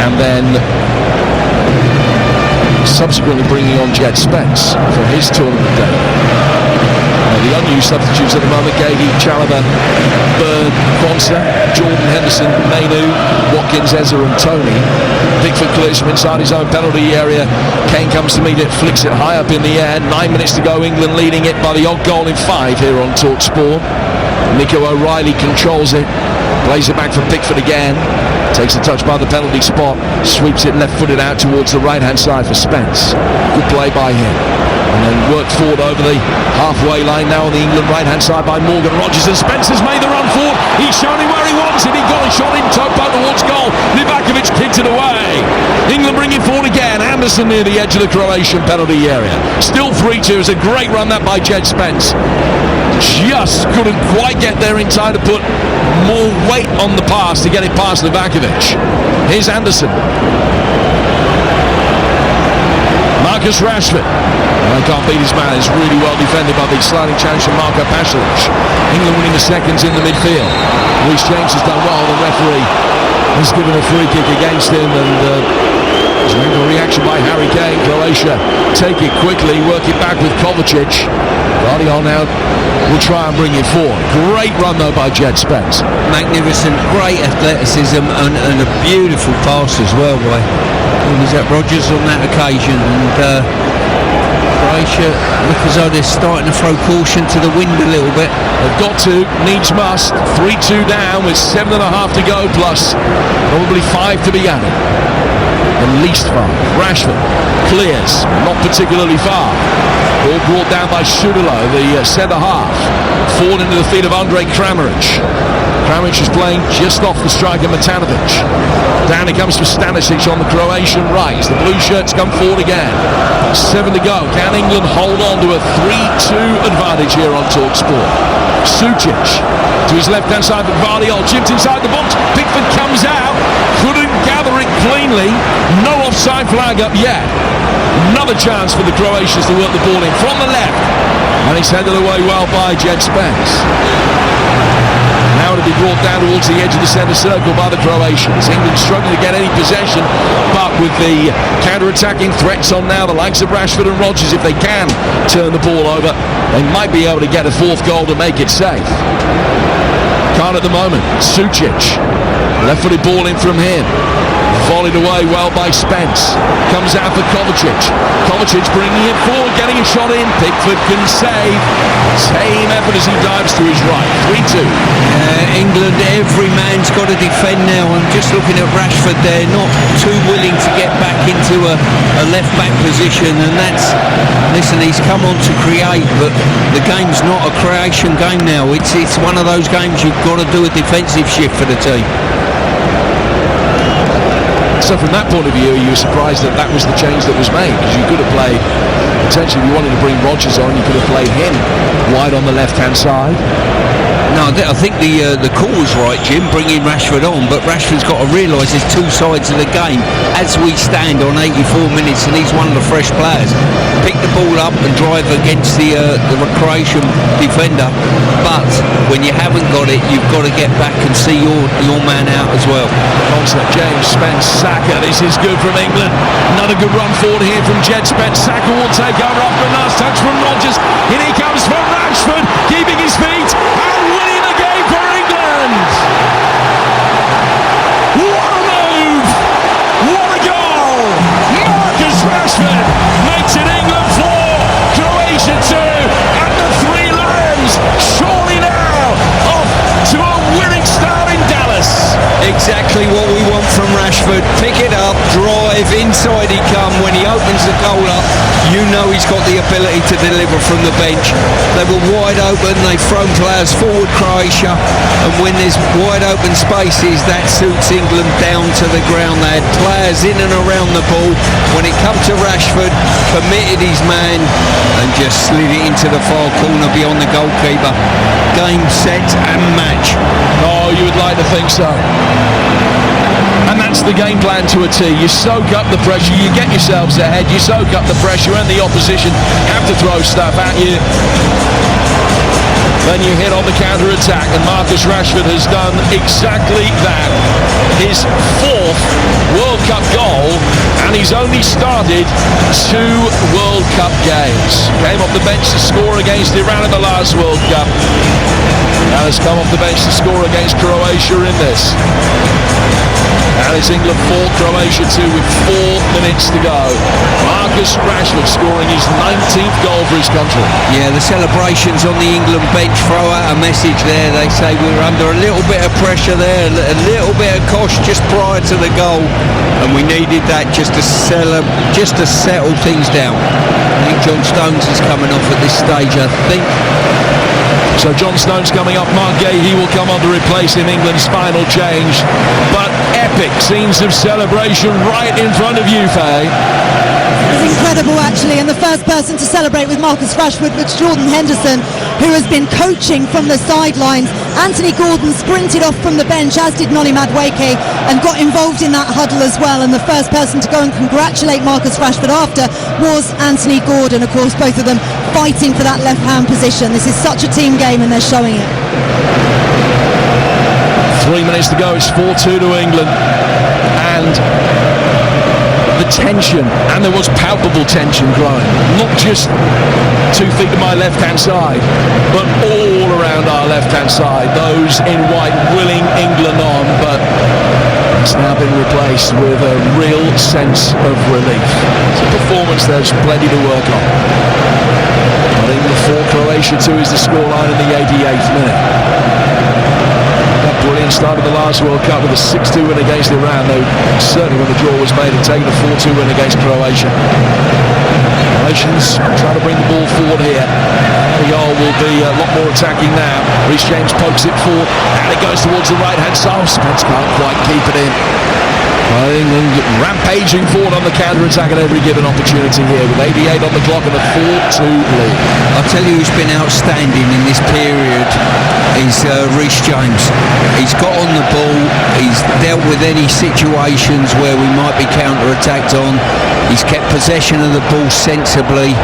and then subsequently bringing on Jed Spence for his tournament day. The unused substitutes at the moment: Gagey, Chalobah, Bird, Quansah, Jordan Henderson, Mainu, Watkins, Eza and Tony. Pickford clears from inside his own penalty area. Kane comes to meet it, flicks it high up in the air. 9 minutes to go, England leading it by the odd goal in 5 here on TalkSport. Nico O'Reilly controls it. Plays it back for Pickford again. Takes a touch by the penalty spot. Sweeps it left-footed out towards the right-hand side for Spence. Good play by him. And then worked forward over the halfway line now on the England right-hand side by Morgan Rogers. And Spence has made the run forward. He's shown him where he wants it. He got a shot in topo towards goal. Livakovic kicked it away. England bring it forward again. Anderson near the edge of the Croatian penalty area. Still 3-2. It's a great run that by Jed Spence. Just couldn't quite get there in time to put more weight on the pass to get it past Livakovic. Here's Anderson. Marcus Rashford. They can't beat his man. It's really well defended by the sliding challenge from Marko Pasalic. England winning the seconds in the midfield. Reece James has done well. The referee has given a free kick against him, and there's a reaction by Harry Kane. Croatia take it quickly, work it back with Kovacic. Guardiola now will try and bring it forward. Great run though by Jed Spence. Magnificent, great athleticism and a beautiful pass as well by Rogers on that occasion. And Croatia look as though they're starting to throw caution to the wind a little bit. They've got to, needs must. 3-2 down with 7.5 to go, plus probably 5 to be added. At least 5. Rashford clears, not particularly far. Ball brought down by Sudolo, the centre half. Forward into the feet of Andrej Kramaric. Kramaric is playing just off the striker Matanovic. Down it comes for Stanisic on the Croatian right. The blue shirts come forward again. 7 to go. Can England hold on to a 3-2 advantage here on TalkSport? Sucic to his left-hand side for Gvardiol. Chipped inside the box. Pickford comes out. Couldn't gather it cleanly. No offside flag up yet. Another chance for the Croatians to work the ball in from the left. And it's headed away well by Jed Spence. Now to be brought down towards the edge of the centre circle by the Croatians. England struggling to get any possession, but with the counter-attacking threats on now, the likes of Rashford and Rogers, if they can turn the ball over, they might be able to get a 4th goal to make it safe. Can't at the moment. Sucic, left-footed ball in from him. Volleyed away well by Spence. Comes out for Kovacic. Kovacic bringing it forward, getting a shot in. Pickford can save. Same effort as he dives to his right. 3-2. England, every man's got to defend now. I'm just looking at Rashford there, not too willing to get back into a left-back position. And that's, listen, he's come on to create, but the game's not a creation game now. It's one of those games you've got to do a defensive shift for the team. So from that point of view, you were surprised that was the change that was made, because you could have played, potentially if you wanted to bring Rogers on, you could have played him wide on the left-hand side. No, I think the call was right, Jim, bringing Rashford on, but Rashford's got to realise there's two sides of the game. As we stand on 84 minutes, and he's one of the fresh players, pick the ball up and drive against the Croatian defender, but when you haven't got it, you've got to get back and see your man out as well. Concept, James Spence, Saka, this is good from England. Another good run forward here from Jed Spence. Saka will take over after a last touch from Rogers. In he comes for Rashford, keeping his feet, and winning the game for England. What a move! What a goal! Marcus Rashford makes it England 4, Croatia 2, and the 3 Lions surely now off to a winning start in Dallas. Exactly what we want from Rashford. Pick it up, drive, inside he come. When he opens the goal up, you know he's got the ability to deliver from the bench. They were wide open, they've thrown players forward, Croatia, and when there's wide open spaces, that suits England down to the ground. They had players in and around the ball. When it come to Rashford, committed his man and just slid it into the far corner beyond the goalkeeper. Game, set and match. Oh, you would like to think so. And that's the game plan to a T. You soak up the pressure, you get yourselves ahead, you soak up the pressure, and the opposition have to throw stuff at you. Then you hit on the counter-attack, and Marcus Rashford has done exactly that. His 4th World Cup goal, and he's only started 2 World Cup games. Came off the bench to score against Iran in the last World Cup. Now has come off the bench to score against Croatia in this. And it's England 4, Croatia 2 with 4 minutes to go. Marcus Rashford scoring his 19th goal for his country. Yeah, the celebrations on the England bench throw out a message there. They say we were under a little bit of pressure there, a little bit of cosh just prior to the goal, and we needed that just to settle things down. I think John Stones is coming off at this stage, I think. So John Stones coming up. Mark Gahey will come on to replace him, England's final change. But epic scenes of celebration right in front of you, Faye. It's incredible, actually, and the first person to celebrate with Marcus Rashford was Jordan Henderson, who has been coaching from the sidelines. Anthony Gordon sprinted off from the bench, as did Noni Madueke, and got involved in that huddle as well. And the first person to go and congratulate Marcus Rashford after was Anthony Gordon. Of course, both of them fighting for that left-hand position. This is such a team game, and they're showing it. 3 minutes to go. It's 4-2 to England, and the tension, and there was palpable tension growing, not just 2 feet to my left-hand side, but all around our left-hand side. Those in white willing England on, but it's now been replaced with a real sense of relief. It's a performance there's plenty to work on. But England 4, Croatia 2 is the scoreline in the 88th minute. Brilliant start of the last World Cup with a 6-2 win against Iran, though certainly when the draw was made and taken a 4-2 win against Croatia. Croatians trying to bring the ball forward here. The goal will be a lot more attacking now. Reece James pokes it forward and it goes towards the right hand side. Spence can't quite keep it in. England rampaging forward on the counter-attack at every given opportunity here with 88 on the clock and a 4-2 lead. I'll tell you who's been outstanding in this period is Reece James. He's got on the ball, he's dealt with any situations where we might be counter-attacked on, he's kept possession of the ball sensibly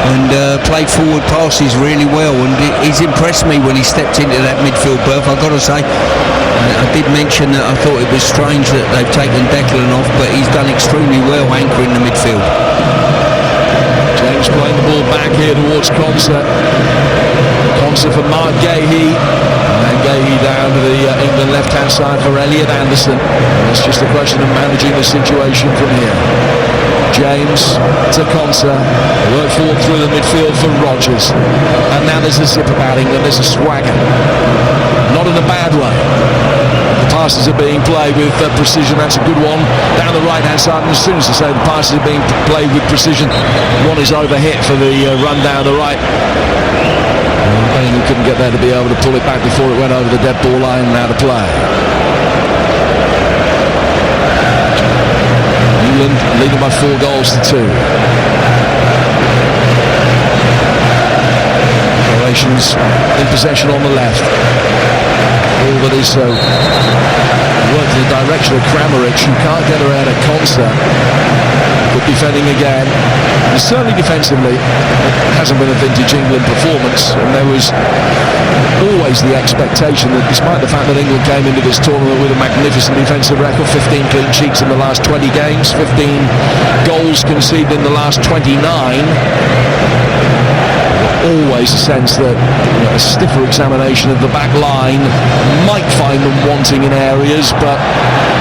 and played forward passes really well, and he's impressed me when he stepped into that midfield berth. I've got to say, I did mention that I thought it was strange that they've taken Declan off, but he's done extremely well anchoring the midfield. James playing the ball back here towards Konsa. Konsa for Mark Gahey. And Gahey down to the England left-hand side for Elliot Anderson. It's just a question of managing the situation from here. James to Konsa, work forward through the midfield for Rodgers, and now there's a zip about England, there's a swagger, not in a bad way. The passes are being played with precision. That's a good one down the right hand side, and as soon as I say the passes are being played with precision, one is overhit for the run down the right. England couldn't get there to be able to pull it back before it went over the dead ball line and out of play. England leading by 4 goals to 2. Croatians in possession on the left. All that is so worked in the direction of Kramaric, who can't get around at Konsa. But defending again, and certainly defensively, it hasn't been a vintage England performance, and there was always the expectation that despite the fact that England came into this tournament with a magnificent defensive record, 15 clean sheets in the last 20 games, 15 goals conceded in the last 29, always a sense that a stiffer examination of the back line might find them wanting in areas, but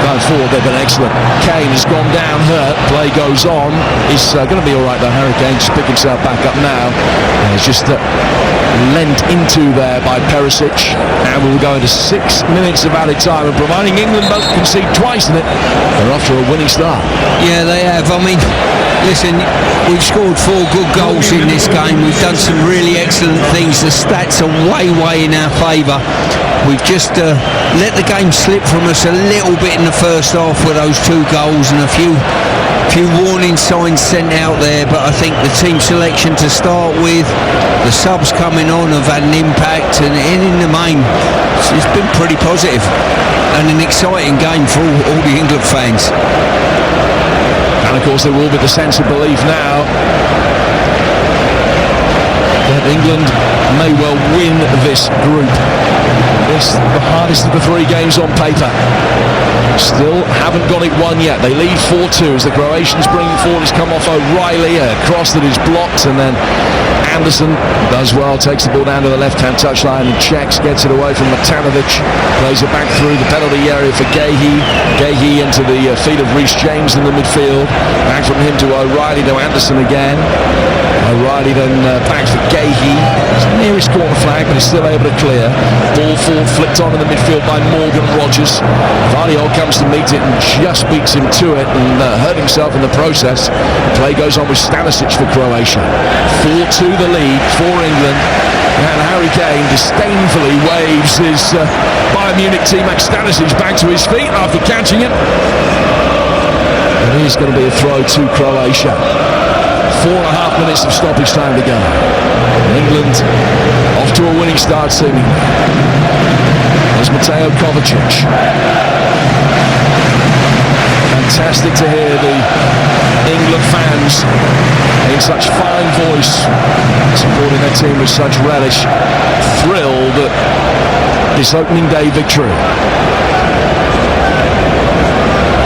going forward they've been excellent. Kane has gone down hurt, play goes on. He's going to be alright though. Harry Kane just pick himself back up now. He's just lent into there by Perisic, and we'll go into 6 minutes of added time, and providing England don't concede twice in it, they're off to a winning start. Yeah, they have. I mean, listen, we've scored 4 good goals in this game. We've done some really excellent things. The stats are way in our favour. We've just let the game slip from us a little bit in the first half with those 2 goals and a few warning signs sent out there, but I think the team selection to start with, the subs coming on have had an impact, and in the main it's been pretty positive and an exciting game for all the England fans. And of course there will be the sense of belief now that England may well win this group. This the hardest of the 3 games on paper. Still haven't got it won yet. They lead 4-2 as the Croatians bring it forward. It's come off O'Reilly, a cross that is blocked, and then Anderson does well, takes the ball down to the left-hand touchline and checks, gets it away from Matanovic, plays it back through the penalty area for Gahey into the feet of Reece James in the midfield. Back from him to O'Reilly, to Anderson again. O'Reilly then back for Gahey. It's the nearest corner flag, but he's still able to clear. Ball forward, flicked on in the midfield by Morgan Rogers. Vardiol comes to meet it and just beats him to it and hurt himself in the process. The play goes on with Stanisic for Croatia. 4-2 the lead for England. And Harry Kane disdainfully waves his Bayern Munich teammate Stanisic back to his feet after catching it. And here's going to be a throw to Croatia. 4.5 minutes of stoppage time to go. England off to a winning start seemingly. There's Mateo Kovacic. Fantastic to hear the England fans in such fine voice supporting their team with such relish, thrilled at this opening day victory.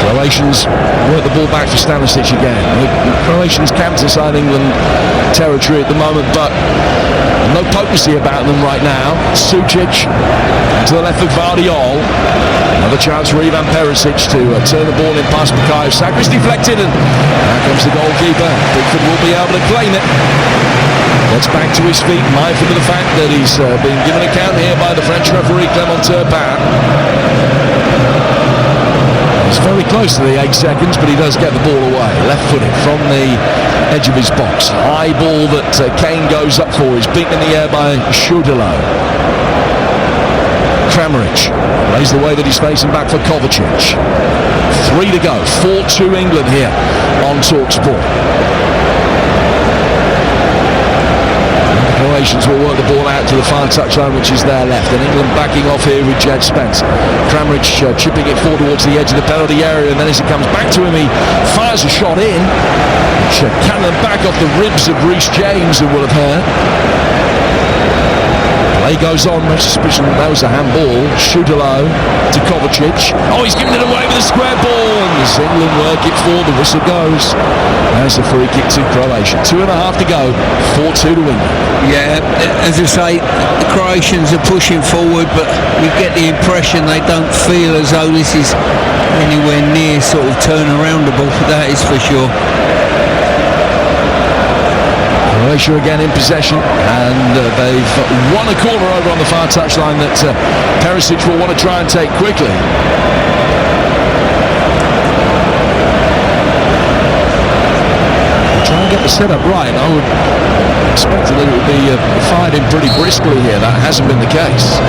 Croatians work the ball back for Stanisic again. The Croatians camped inside England territory at the moment, but no potency about them right now. Sucic to the left of Vardiol. Another chance for Ivan Perisic to turn the ball in past Bukayo Saka. It's deflected, and now comes the goalkeeper. Pickford will be able to claim it. Gets back to his feet, mindful of the fact that he's being given a count here by the French referee Clement Turpin. It's very close to the 8 seconds, but he does get the ball away. Left-footed from the edge of his box. High ball that Kane goes up for is beaten in the air by Šudilo. Kramaric plays the way that he's facing back for Kovacic. 3 to go. 4-2 England here on TalkSport. Croatians will work the ball out to the far touchline, which is their left, and England backing off here with Jed Spence. Kramaric chipping it forward towards the edge of the penalty area, and then as it comes back to him, he fires a shot in, which cannon back off the ribs of Reece James, who will have hurt. Play goes on, no suspicion that was a handball. Šudilo to Kovacic. Oh, he's giving it away with a square ball, and as England work it forward, the whistle goes. There's a free kick to Croatia. 2.5 to go, 4-2 to England. Yeah, As I say, the Croatians are pushing forward, but you get the impression they don't feel as though this is anywhere near sort of turnaroundable. That is for sure. Croatia again in possession, and they've won a corner over on the far touchline that Perisic will want to try and take quickly. Try and get the setup right. I would expect that it would be fired in pretty briskly here. That hasn't been the case.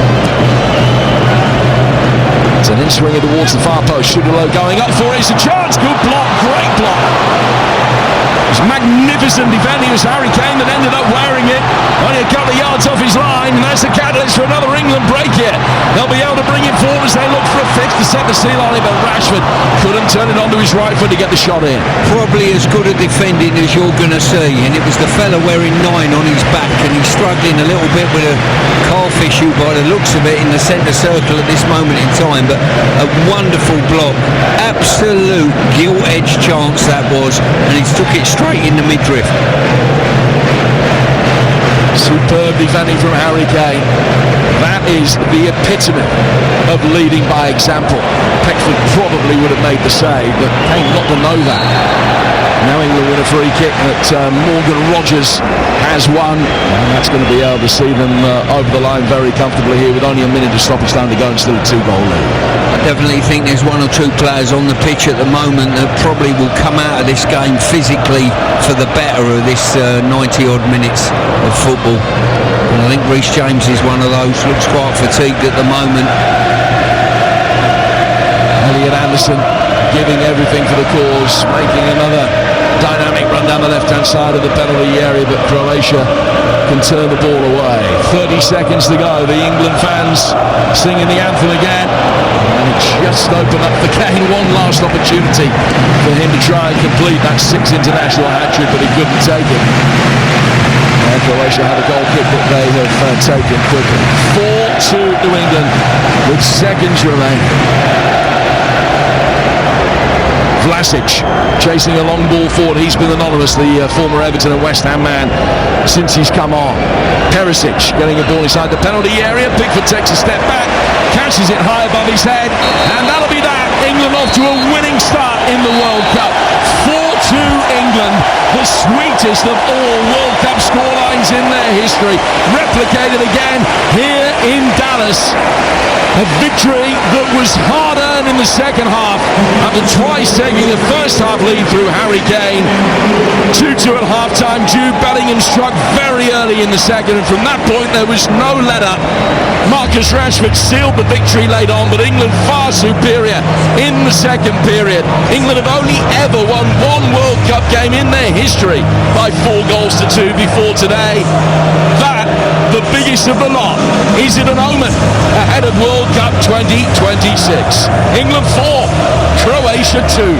It's an in-swinger towards the far post. Šudilo going up for it. It's a chance. Good block. Great block. It was magnificent defending. It was Harry Kane that ended up wearing it only a couple of yards off his line, and that's the catalyst for another England break here. They'll be able to bring it forward as they look for a fifth to set the seal on it, but Rashford couldn't turn it onto his right foot to get the shot in. Probably as good a defending as you're going to see, and it was the fella wearing 9 on his back, and he's struggling a little bit with a calf issue by the looks of it in the centre circle at this moment in time, but a wonderful block. Absolute gilt-edged chance that was, and he's took it straight in the midriff. Superb defending from Harry Kane. That is the epitome of leading by example. Pickford probably would have made the save, but Kane not to know that. Now England win a free kick that Morgan Rogers has won, and that's going to be able to see them over the line very comfortably here with only a minute of stoppage time to go and still a 2-goal lead. I definitely think there's 1 or 2 players on the pitch at the moment that probably will come out of this game physically for the better of this 90-odd minutes of football. And I think Reece James is one of those, looks quite fatigued at the moment. Elliot Anderson giving everything for the cause, making another dynamic Great run down the left-hand side of the penalty area, but Croatia can turn the ball away. 30 seconds to go. The England fans singing the anthem again. And it just opened up for Kane. One last opportunity for him to try and complete that 6th international hat-trick, but he couldn't take it. And Croatia had a goal kick that they have taken quickly. 4-2 to England with seconds remaining. Vlasic chasing a long ball forward. He's been anonymous, the former Everton and West Ham man, since he's come on. Perisic getting a ball inside the penalty area. Pickford takes a step back, catches it high above his head, and that'll be that. England off to a winning start in the World Cup. 4-2 England, the sweetest of all World Cup scorelines in their history. Replicated again here in Dallas. A victory that was hard-earned in the second half after twice taking the first half lead through Harry Kane. 2-2 at half-time. Jude Bellingham struck very early in the second, and from that point there was no let-up. Marcus Rashford sealed the victory late on, but England far superior in the second period. England have only ever won one World Cup game in their history by 4-2 before today. That, the biggest of the lot. Is it an omen ahead of World Cup 2026? England 4, Croatia 2.